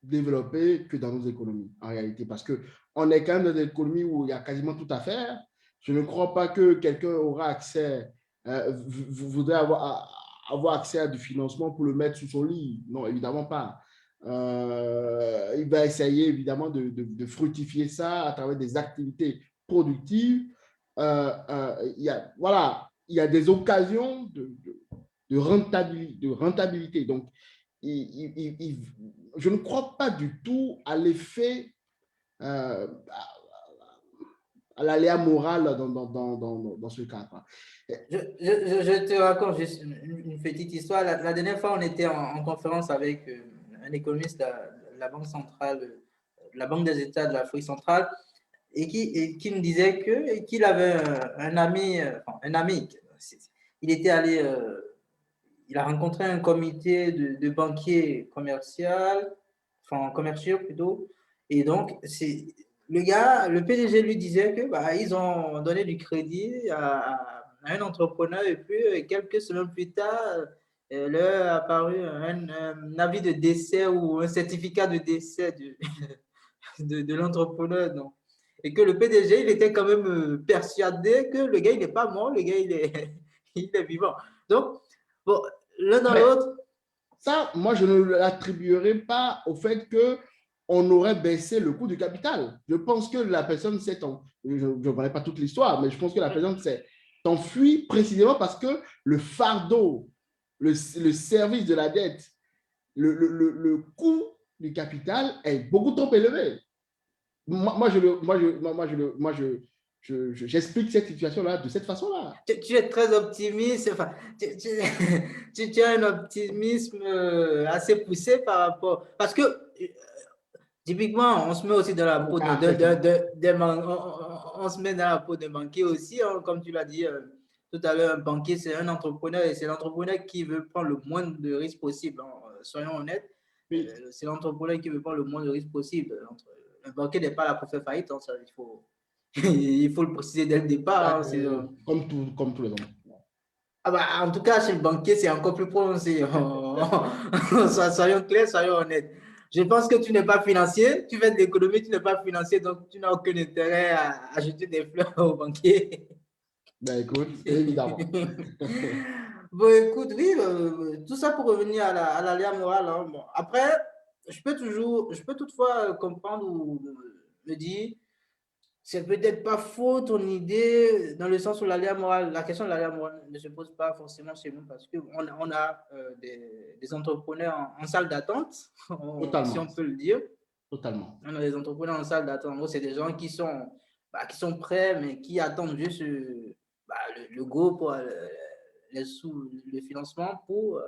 développées que dans nos économies, en réalité, parce qu'on est quand même dans des économies où il y a quasiment tout à faire. Je ne crois pas que quelqu'un aura accès, voudrait avoir accès à du financement pour le mettre sous son lit. Non, évidemment pas. Il va essayer évidemment de fructifier ça à travers des activités productives. Voilà, il y a des occasions de rentabilité. Donc, je ne crois pas du tout à l'effet, à l'aléa morale dans ce cadre. Je te raconte juste une petite histoire. La dernière fois, on était en conférence avec un économiste de la Banque centrale, la Banque des États de l'Afrique centrale, et qui me disait qu'il avait un ami, il était allé, il a rencontré un comité de banquiers commerciaux plutôt, et donc le PDG lui disait que bah, ils ont donné du crédit à un entrepreneur et puis quelques semaines plus tard, leur a apparu un avis de décès ou un certificat de décès de l'entrepreneur. Donc. Et que le PDG, il était quand même persuadé que le gars, il n'est pas mort, le gars, il est vivant. Donc, bon, l'un dans l'autre. Ça, moi, je ne l'attribuerai pas au fait qu'on aurait baissé le coût du capital. Je pense que la personne s'est je ne connais pas toute l'histoire, mais je pense que la personne s'est enfuie précisément parce que le fardeau, le service de la dette, le coût du capital est beaucoup trop élevé. J'explique cette situation-là de cette façon-là. Tu es très optimiste, enfin, tu as un optimisme assez poussé par rapport. Parce que, typiquement, on se met on se met dans la peau d'un banquier aussi, hein, comme tu l'as dit tout à l'heure, un banquier, c'est un entrepreneur et c'est l'entrepreneur qui veut prendre le moins de risques possible. Hein, soyons honnêtes, oui. C'est l'entrepreneur qui veut prendre le moins de risques possible. Un banquier n'est pas là pour faire faillite, hein, ça, il faut le préciser dès le départ. Hein, comme tous les hommes. Ah bah, en tout cas, chez le banquier, c'est encore plus prononcé. Soyons clairs, soyons honnêtes. Je pense que tu n'es pas financier, tu fais de l'économie, tu n'es pas financier, donc tu n'as aucun intérêt à jeter des fleurs au banquier. Ben écoute, évidemment. Bon, écoute, oui, tout ça pour revenir à l'aléa morale. Hein. Bon, après, je peux toutefois comprendre ou me dire, c'est peut-être pas faux ton idée dans le sens où la question de l'aléa morale ne se pose pas forcément chez nous parce qu'on a des entrepreneurs en salle d'attente, si on peut le dire. Totalement. On a des entrepreneurs en salle d'attente. En gros, c'est des gens qui sont prêts, mais qui attendent juste le go pour le financement pour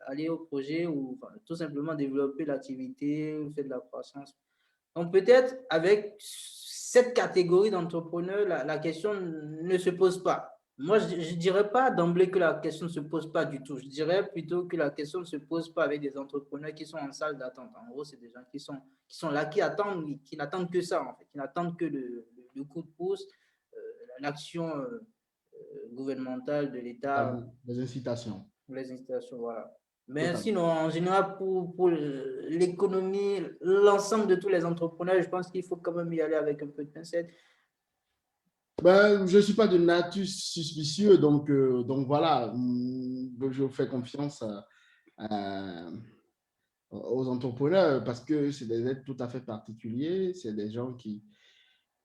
aller au projet ou tout simplement développer l'activité ou faire de la croissance. Donc, peut-être avec cette catégorie d'entrepreneurs, la question ne se pose pas. Moi, je ne dirais pas d'emblée que la question ne se pose pas du tout. Je dirais plutôt que la question ne se pose pas avec des entrepreneurs qui sont en salle d'attente. En gros, c'est des gens qui sont là, qui n'attendent que ça, en fait, qui n'attendent que le coup de pouce, l'action gouvernementale de l'État. Les incitations. Les incitations, voilà. Mais sinon, en général, pour l'économie, l'ensemble de tous les entrepreneurs, je pense qu'il faut quand même y aller avec un peu de pincette. Ben, je ne suis pas de nature suspicieux, donc voilà, je fais confiance aux entrepreneurs parce que c'est des aides tout à fait particuliers. C'est des gens qui,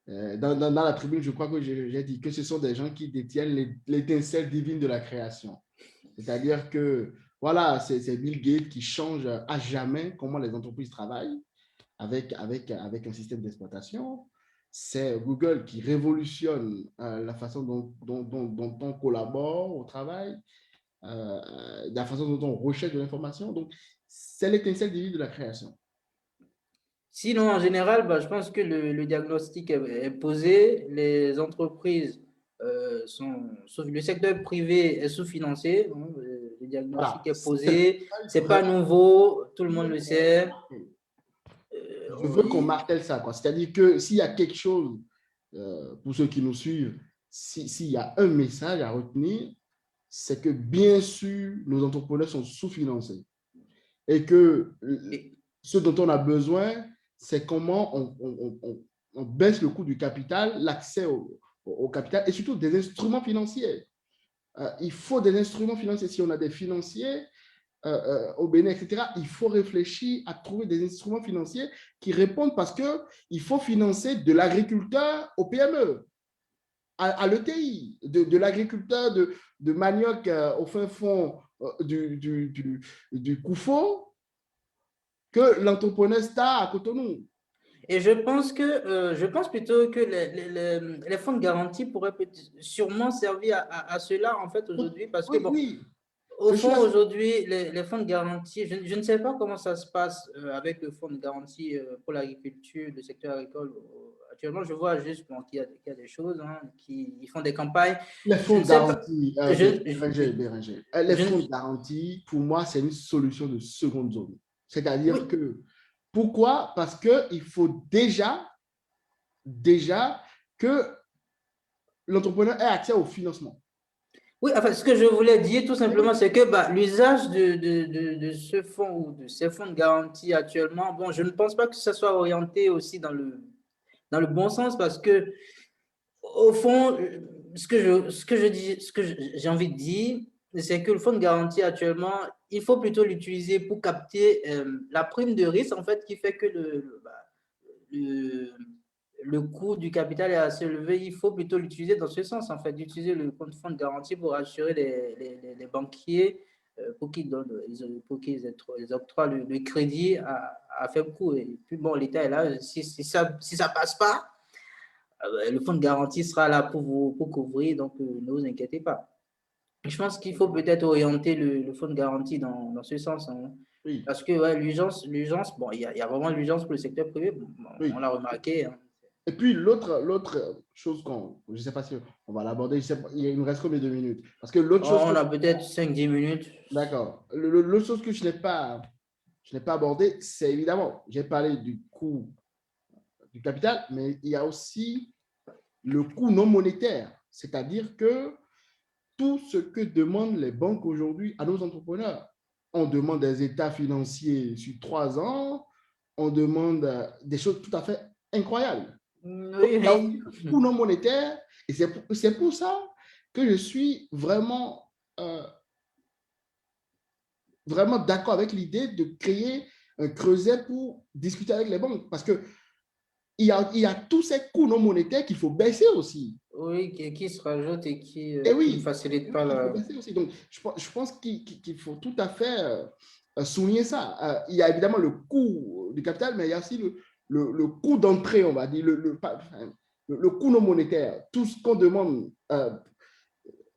dans la tribune, je crois que j'ai dit que ce sont des gens qui détiennent l'étincelle divine de la création. C'est-à-dire que, voilà, c'est Bill Gates qui change à jamais comment les entreprises travaillent avec un système d'exploitation. C'est Google qui révolutionne la façon dont on collabore au travail, la façon dont on recherche de l'information. Donc, c'est l'étincelle divine de la création. Sinon, en général, bah, je pense que le diagnostic est posé. Les entreprises le secteur privé est sous-financé. Hein, le diagnostic Voilà. est posé. C'est pas nouveau, tout le monde le sait. Je veux qu'on martèle ça, quoi. C'est-à-dire que s'il y a quelque chose, pour ceux qui nous suivent, s'il y a un message à retenir, c'est que bien sûr, nos entrepreneurs sont sous-financés et que ce dont on a besoin, c'est comment on baisse le coût du capital, l'accès au capital et surtout des instruments financiers. Il faut des instruments financiers. Si on a des financiers au Bénin, etc., il faut réfléchir à trouver des instruments financiers qui répondent parce qu'il faut financer de l'agriculteur au PME, à l'ETI, de l'agriculteur de manioc au fin fond du Koufo que l'entrepreneur star à Cotonou. Et je pense plutôt que les fonds de garantie pourraient sûrement servir à cela, en fait, aujourd'hui, parce que, bon, oui. Au fond, aujourd'hui, les fonds de garantie, je ne sais pas comment ça se passe avec le fonds de garantie pour l'agriculture, le secteur agricole. Actuellement, je vois juste qu'il y a des choses, hein, ils font des campagnes. Les fonds de garantie, Béranger, les fonds de garantie, pour moi, c'est une solution de seconde zone. C'est-à-dire que, pourquoi? Parce qu'il faut déjà que l'entrepreneur ait accès au financement. Oui, enfin, ce que je voulais dire tout simplement, c'est que l'usage de ce fonds ou de ces fonds de garantie actuellement, bon, je ne pense pas que ça soit orienté aussi dans le bon sens parce que, au fond, ce que j'ai envie de dire, c'est que le fonds de garantie actuellement, il faut plutôt l'utiliser pour capter la prime de risque, en fait, qui fait que le coût du capital est assez élevé. Il faut plutôt l'utiliser dans ce sens, en fait, d'utiliser le fonds de garantie pour assurer les banquiers pour qu'ils octroient le crédit à faible coût. Et puis, bon, l'État est là. Si ça passe pas, le fonds de garantie sera là pour couvrir, donc ne vous inquiétez pas. Je pense qu'il faut peut-être orienter le fonds de garantie dans ce sens. Hein. Oui. Parce que l'urgence, bon, il y a vraiment l'urgence pour le secteur privé, bon, on l'a remarqué. Hein. Et puis, l'autre chose je ne sais pas si on va l'aborder, il me reste combien de minutes? Parce que l'autre chose. On a peut-être 5-10 minutes. D'accord. L'autre chose que je n'ai pas abordée, c'est évidemment, j'ai parlé du coût du capital, mais il y a aussi le coût non monétaire. C'est-à-dire que tout ce que demandent les banques aujourd'hui à nos entrepreneurs, on demande des états financiers sur 3 ans, on demande des choses tout à fait incroyables. Oui, il y a aussi le coût non monétaire, et c'est pour ça que je suis vraiment d'accord avec l'idée de créer un creuset pour discuter avec les banques, parce que il y a tous ces coûts non monétaires qu'il faut baisser aussi. Oui, qui se rajoutent et qui ne facilitent pas la... Aussi. Donc, je pense qu'il faut tout à fait souligner ça. Il y a évidemment le coût du capital, mais il y a aussi le coût d'entrée, on va dire, le coût non monétaire. Tout ce qu'on demande,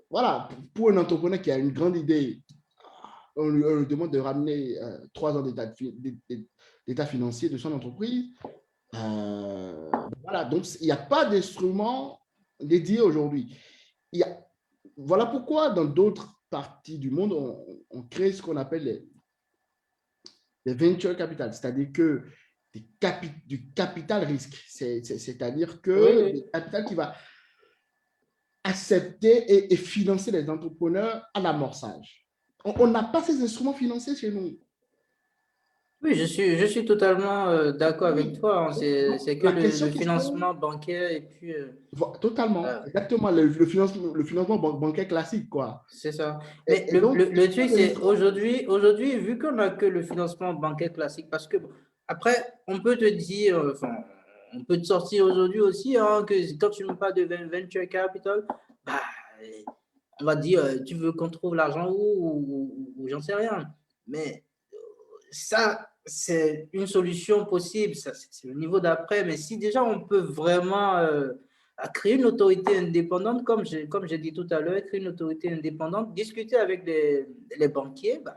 voilà, pour un entrepreneur qui a une grande idée, on lui demande de ramener 3 ans d'état financier de son entreprise. Voilà, donc il n'y a pas d'instrument dédié aujourd'hui. Voilà pourquoi dans d'autres parties du monde, on crée ce qu'on appelle les venture capital, c'est-à-dire que du capital risque, c'est-à-dire que du capital qui va accepter et financer les entrepreneurs à l'amorçage. On n'a pas ces instruments financiers chez nous. Oui, je suis totalement d'accord avec Oui. toi, hein. Donc, C'est que la question le qui se pose, financement bancaire et puis totalement, euh, exactement, le financement bancaire classique, quoi. c'est ça. Mais Et donc, il le faut truc, tenir c'est compte. aujourd'hui, vu qu'on n'a que le financement bancaire classique, parce que bon, après, on peut te dire, enfin, on peut te sortir aujourd'hui aussi, hein, que quand tu me parles de venture capital, bah, on va dire, tu veux qu'on trouve l'argent où, ou j'en sais rien. Mais ça, c'est une solution possible, ça, c'est le niveau d'après. Mais si déjà on peut vraiment créer une autorité indépendante, comme j'ai dit tout à l'heure, créer une autorité indépendante, discuter avec les banquiers, bah,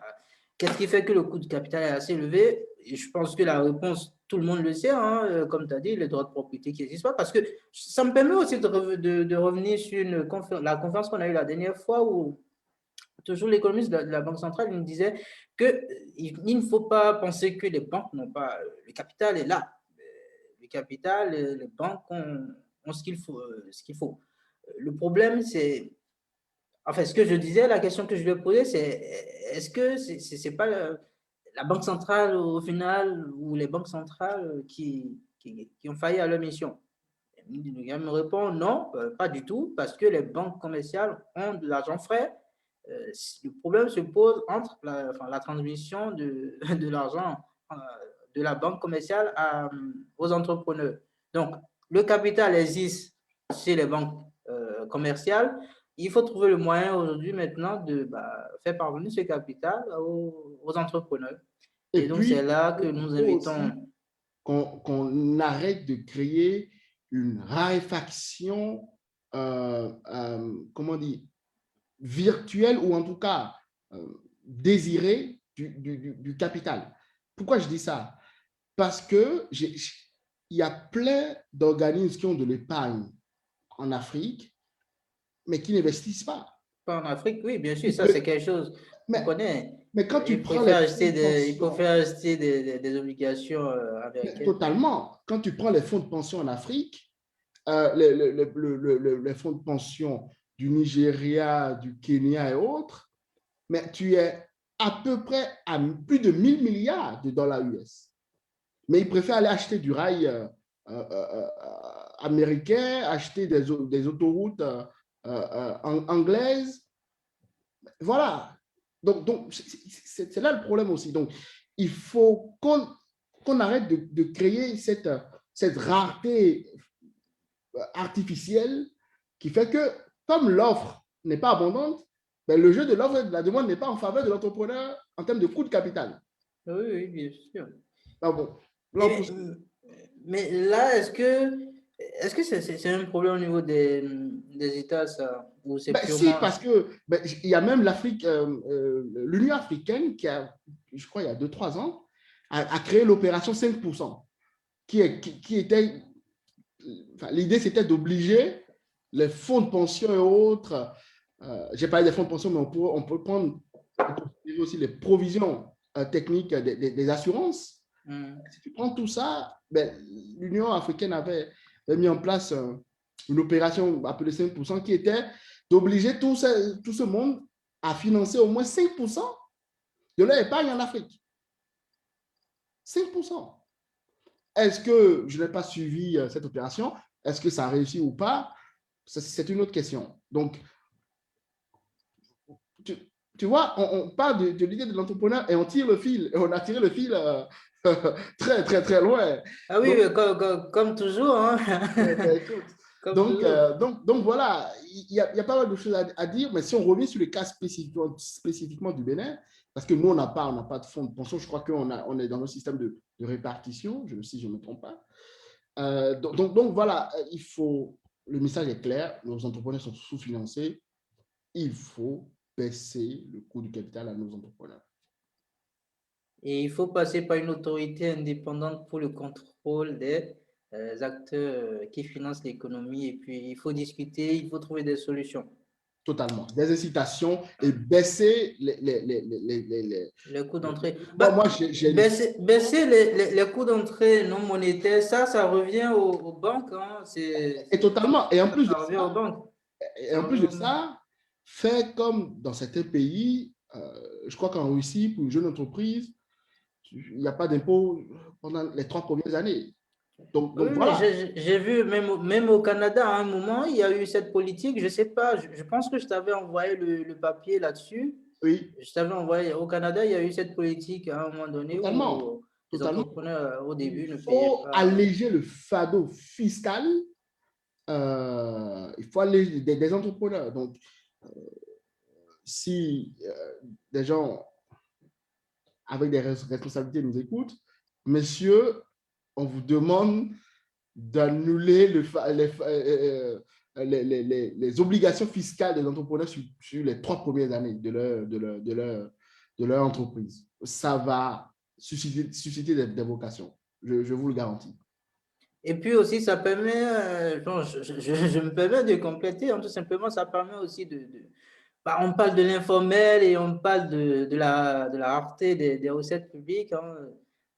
qu'est-ce qui fait que le coût de capital est assez élevé? Et je pense que la réponse, tout le monde le sait, hein, comme tu as dit, les droits de propriété qui n'existent pas. Parce que ça me permet aussi de revenir sur la conférence qu'on a eue la dernière fois où toujours l'économiste de la Banque centrale il me disait qu'il ne faut pas penser que les banques n'ont pas. Le capital est là. Le capital, les banques ont ce qu'il faut. Ce qu'il faut. Le problème, c'est. Enfin, ce que je disais, la question que je lui ai posée, c'est est-ce que c'est pas la Banque centrale, au final, ou les banques centrales qui ont failli à leur mission? Il me répond non, pas du tout, parce que les banques commerciales ont de l'argent frais. Le problème se pose entre la transmission de l'argent euh, de la banque commerciale aux entrepreneurs. Donc, le capital existe chez les banques commerciales. Il faut trouver le moyen aujourd'hui maintenant de faire parvenir ce capital aux entrepreneurs. Et Et donc, c'est puis, là que il nous faut aussi invitons. qu'on arrête de créer une raréfaction, comment dire, virtuelle ou en tout cas désirée du capital. Pourquoi je dis ça? Parce que il y a plein d'organismes qui ont de l'épargne en Afrique, mais qui n'investissent pas. Pas en Afrique, oui, bien sûr, Ils ça c'est pre- quelque chose qu'on mais, connaît. mais quand tu Ils prends les préfèrent fonds acheter de ils pension, préfèrent acheter des obligations américaines. totalement, quand tu prends les fonds de pension en Afrique, les fonds de pension du Nigeria, du Kenya et autres, mais tu es à peu près à plus de 1000 milliards de dollars US. Mais ils préfèrent aller acheter du rail américain, acheter des autoroutes anglaises. Voilà. Donc c'est là le problème aussi. Donc, il faut qu'on arrête de créer cette rareté artificielle qui fait que, comme l'offre n'est pas abondante, ben, le jeu de l'offre et de la demande n'est pas en faveur de l'entrepreneur en termes de coût de capital. Oui, oui, bien sûr. Ah bon, là, Et, mais là, est-ce que c'est un problème au niveau des États, ça, ou c'est ben, si, purement. parce que ben, il y a même l'Union africaine qui a, je crois, il y a 2-3 ans, a créé l'opération 5%, qui était, enfin, l'idée c'était d'obliger les fonds de pension et autres, j'ai parlé des fonds de pension, mais on peut prendre aussi les provisions techniques des assurances. Si tu prends tout ça, ben, l'Union africaine avait mis en place une opération appelée 5% qui était d'obliger tout ce monde à financer au moins 5% de leur épargne en Afrique. 5%. Est-ce que je n'ai pas suivi cette opération? Est-ce que ça a réussi ou pas? C'est une autre question. Donc, tu vois, on parle de l'idée de l'entrepreneur et on tire le fil. Et on a tiré le fil très, très, très loin. Ah oui, Donc, comme toujours, hein. ben, écoute, Comme toujours. donc voilà, il y a pas mal de choses à dire, mais si on revient sur le cas spécifiquement du Bénin, parce que nous, on n'a pas de fonds de pension, je crois on est dans un système de répartition, si je ne me trompe pas. Donc voilà, le message est clair, nos entrepreneurs sont sous-financés, il faut baisser le coût du capital à nos entrepreneurs. Et il faut passer par une autorité indépendante pour le contrôle des acteurs qui financent l'économie. Et puis, il faut discuter, il faut trouver des solutions. Totalement. Des incitations et baisser Les coûts d'entrée. moi, Baisser les coûts d'entrée non monétaires, ça revient aux banques. Hein. Et totalement. Ça revient aux banques. Et en plus de ça, faire comme dans certains pays, je crois qu'en Russie, pour une jeune entreprise, il n'y a pas d'impôt pendant les 3 premières années. Donc Oui, mais voilà. j'ai vu, même au Canada, à un moment, il y a eu cette politique. Je ne sais pas, je pense que je t'avais envoyé le papier là-dessus. Oui, Je t'avais envoyé. Au Canada, il y a eu cette politique à un moment donné totalement. où les Totalement. entrepreneurs, au Il début, ne payaient faut pas. alléger le fardeau fiscal. Il faut alléger des entrepreneurs. Donc, si des gens avec des responsabilités nous écoutent, messieurs, on vous demande d'annuler les obligations fiscales des entrepreneurs sur les 3 premières années de leur entreprise. Ça va susciter des vocations, je vous le garantis. Et puis aussi, ça permet, bon, je me permets de compléter, hein, tout simplement, ça permet aussi bah, on parle de l'informel et on parle de la rareté des recettes publiques, hein.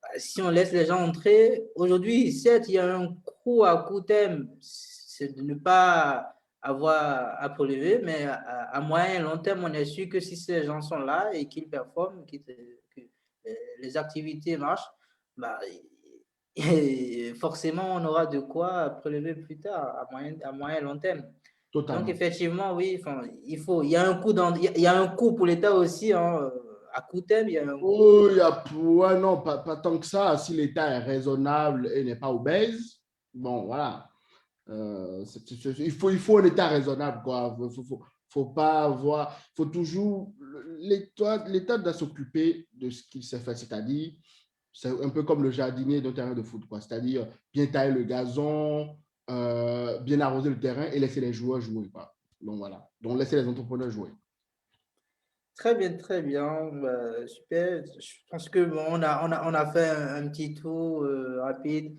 Bah, si on laisse les gens entrer, aujourd'hui, certes, il y a un coût à court terme, c'est de ne pas avoir à prélever, mais à moyen et long terme, on est sûr que si ces gens sont là et qu'ils performent, que les activités marchent, bah, et forcément, on aura de quoi prélever plus tard, à moyen et long terme. Donc, Totalement. effectivement, oui, enfin, il y a un coût il y a un coût pour l'État aussi, hein, à court terme, il y a un Oh, coût. ouais, non, pas tant que ça. Si l'État est raisonnable et n'est pas obèse, bon, voilà. Il faut un État raisonnable, quoi. Faut pas avoir, faut toujours, l'État doit s'occuper de ce qu'il sait faire, c'est-à-dire, c'est un peu comme le jardinier d'un terrain de foot, quoi. C'est-à-dire, bien tailler le gazon, bien arroser le terrain et laisser les joueurs jouer, quoi. Donc, voilà. Donc, laisser les entrepreneurs jouer. Très bien, bah, super. Je pense que bon, on a fait un petit tour rapide.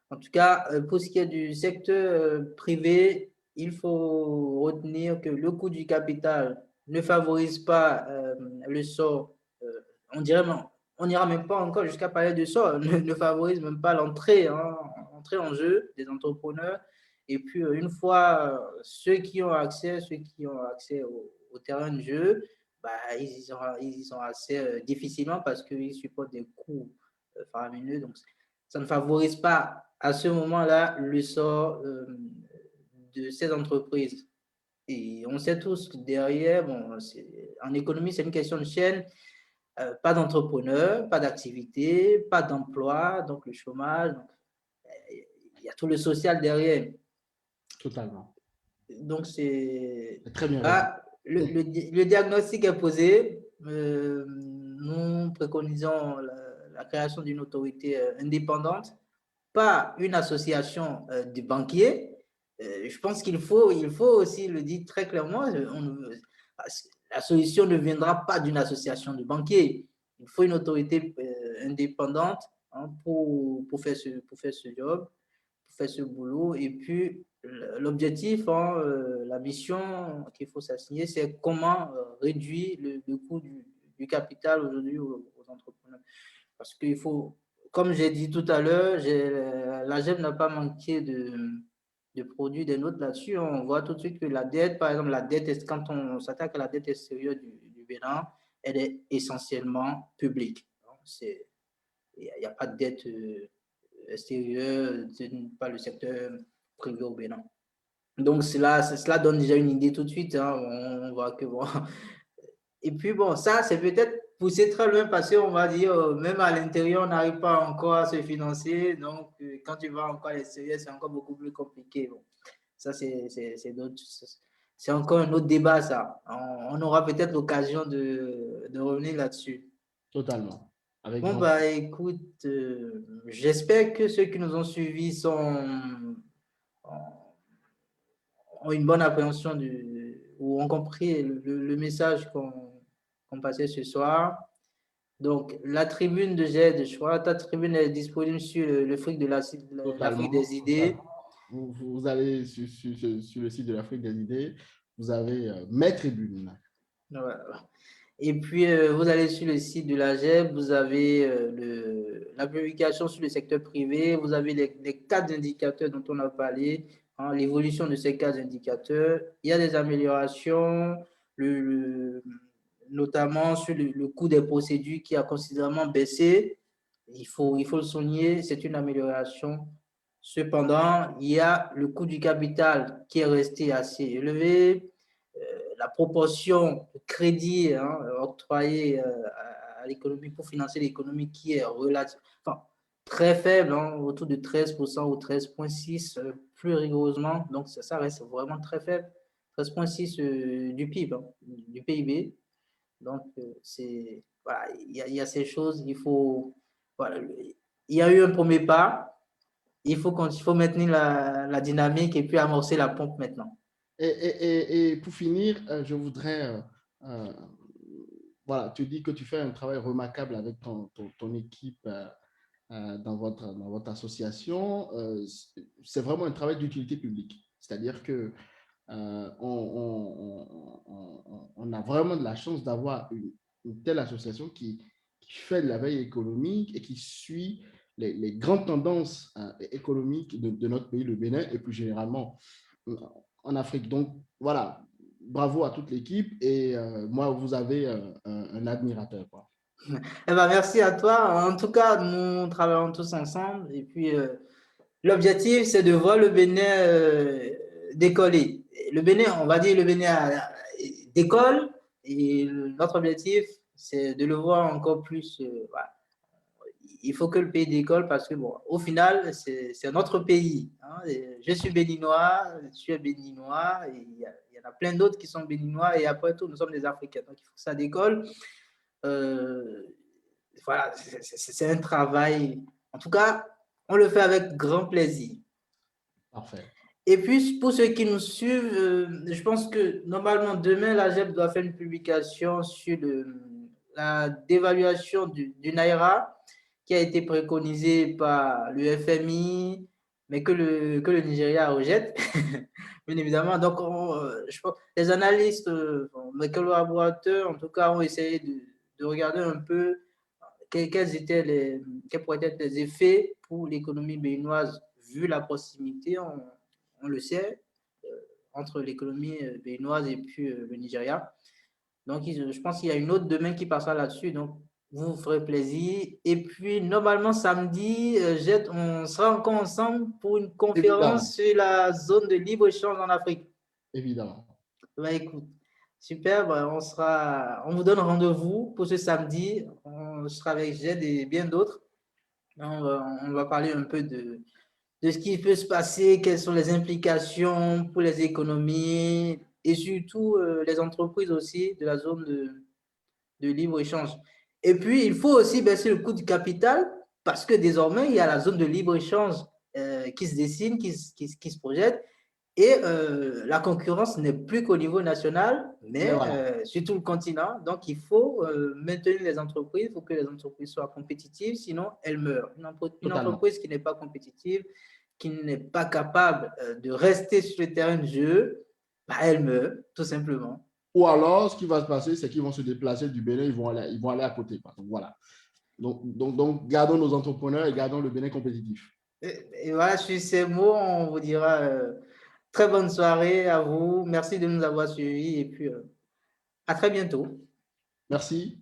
En tout cas, pour ce qui est du secteur privé, il faut retenir que le coût du capital ne favorise pas le sort. euh, on dirait, on n'ira même pas encore jusqu'à parler de sort, ne favorise même pas l'entrée, hein, entrée en jeu des entrepreneurs. Et puis, une fois ceux qui ont accès au terrain de jeu, bah, ils y sont assez difficilement parce qu'ils supportent des coûts faramineux. Donc, ça ne favorise pas à ce moment-là le sort de ces entreprises. Et on sait tous que derrière, bon, en économie, c'est une question de chaîne. Pas d'entrepreneurs, pas d'activité, pas d'emploi, donc le chômage. Donc, il y a tout le social derrière. Totalement. Donc, c'est Très bien raison. bah, le diagnostic est posé. Nous préconisons la création d'une autorité indépendante, pas une association de banquiers. Je pense il faut aussi le dire très clairement. La solution ne viendra pas d'une association de banquiers. Il faut une autorité indépendante, hein, pour faire ce job, pour faire ce boulot. Et puis, l'objectif, hein, la mission qu'il faut s'assigner, c'est comment réduire le coût du capital aujourd'hui aux entrepreneurs. Parce qu'il faut, comme j'ai dit tout à l'heure, l'AGEP n'a pas manqué de produits des notes là-dessus. On voit tout de suite que la dette, par exemple, quand on s'attaque à la dette extérieure du Bénin, elle est essentiellement publique. Il n'y a pas de dette extérieure, pas le secteur privé au Bénin. Donc, cela donne déjà une idée tout de suite, hein. On voit que bon. Et puis, bon, ça, c'est peut-être poussé très loin parce qu'on va dire, même à l'intérieur, on n'arrive pas encore à se financer. Donc, quand tu vas encore à l'extérieur, c'est encore beaucoup plus compliqué. Bon, ça, c'est encore un autre débat, ça. On aura peut-être l'occasion de revenir là-dessus. Totalement. Avec Bon, grand. bah, écoute, j'espère que ceux qui nous ont suivis ont une bonne appréhension ou ont compris le message qu'on passait ce soir. Donc, la tribune de GED, je crois, ta tribune est disponible sur le fric de l'Afrique Totalement, des idées. totalement. Vous allez sur le site de l'Afrique des idées, vous avez mes tribunes. Voilà. Et puis, vous allez sur le site de la GEB, vous avez la publication sur le secteur privé, vous avez les 4 indicateurs dont on a parlé, hein, l'évolution de ces 4 indicateurs. Il y a des améliorations, notamment sur le coût des procédures qui a considérablement baissé. il faut le souligner, c'est une amélioration. Cependant, il y a le coût du capital qui est resté assez élevé, la proportion de crédit octroyé à l'économie pour financer l'économie qui est enfin, très faible, autour de 13% ou 13,6% plus rigoureusement. Donc, ça reste vraiment très faible. 13,6 du PIB, du PIB. Donc, voilà, il y a ces choses, voilà, il y a eu un premier pas, il faut maintenir la dynamique et puis amorcer la pompe maintenant. Et pour finir, je voudrais, voilà, tu dis que tu fais un travail remarquable avec ton équipe dans votre association. C'est vraiment un travail d'utilité publique. C'est-à-dire que on a vraiment de la chance d'avoir une telle association qui fait de la veille économique et qui suit les grandes tendances économiques de notre pays, le Bénin, et plus généralement en Afrique. Donc, voilà, bravo à toute l'équipe et moi, vous avez un admirateur, quoi. Eh ben, merci à toi. En tout cas, nous travaillons tous ensemble et puis l'objectif, c'est de voir le Bénin décoller. Le Bénin, on va dire le Bénin décolle et notre objectif, c'est de le voir encore plus. Voilà. Il faut que le pays décolle parce que, bon, au final, c'est notre pays. Je suis béninois, tu es béninois, et il y en a plein d'autres qui sont béninois et après tout, nous sommes des Africains. Donc, il faut que ça décolle. Voilà, c'est un travail. En tout cas, on le fait avec grand plaisir. Parfait. Et puis, pour ceux qui nous suivent, je pense que normalement, demain, la l'AGEP doit faire une publication sur la dévaluation du Naira qui a été préconisée par le FMI, mais que le Nigeria rejette, bien évidemment. Donc, je pense les analystes, mes collaborateurs, en tout cas, ont essayé de regarder un peu quels pourraient être les effets pour l'économie béninoise, vu la proximité, on le sait, entre l'économie béninoise et puis le Nigeria. Donc, je pense qu'il y a une autre demain qui passera là-dessus. Donc, vous ferez plaisir. Et puis, normalement, samedi, on sera encore ensemble pour une conférence sur la zone de libre-échange en Afrique. Évidemment. Bah, écoute, super. On vous donne rendez-vous pour ce samedi. On sera avec Jed et bien d'autres. On va parler un peu de ce qui peut se passer, quelles sont les implications pour les économies et surtout les entreprises aussi de la zone de libre-échange. Et puis, il faut aussi baisser le coût du capital parce que désormais, il y a la zone de libre-échange qui se dessine, qui se projette. Et la concurrence n'est plus qu'au niveau national, mais voilà, sur tout le continent. Donc, il faut maintenir les entreprises, il faut que les entreprises soient compétitives, sinon elles meurent. Une entreprise qui n'est pas compétitive, qui n'est pas capable de rester sur le terrain de jeu, bah, elle meurt, tout simplement. Ou alors, ce qui va se passer, c'est qu'ils vont se déplacer du Bénin, ils vont aller à côté. Donc, voilà. Donc, gardons nos entrepreneurs et gardons le Bénin compétitif. Et voilà, sur ces mots, on vous dira très bonne soirée à vous. Merci de nous avoir suivis et puis à très bientôt. Merci.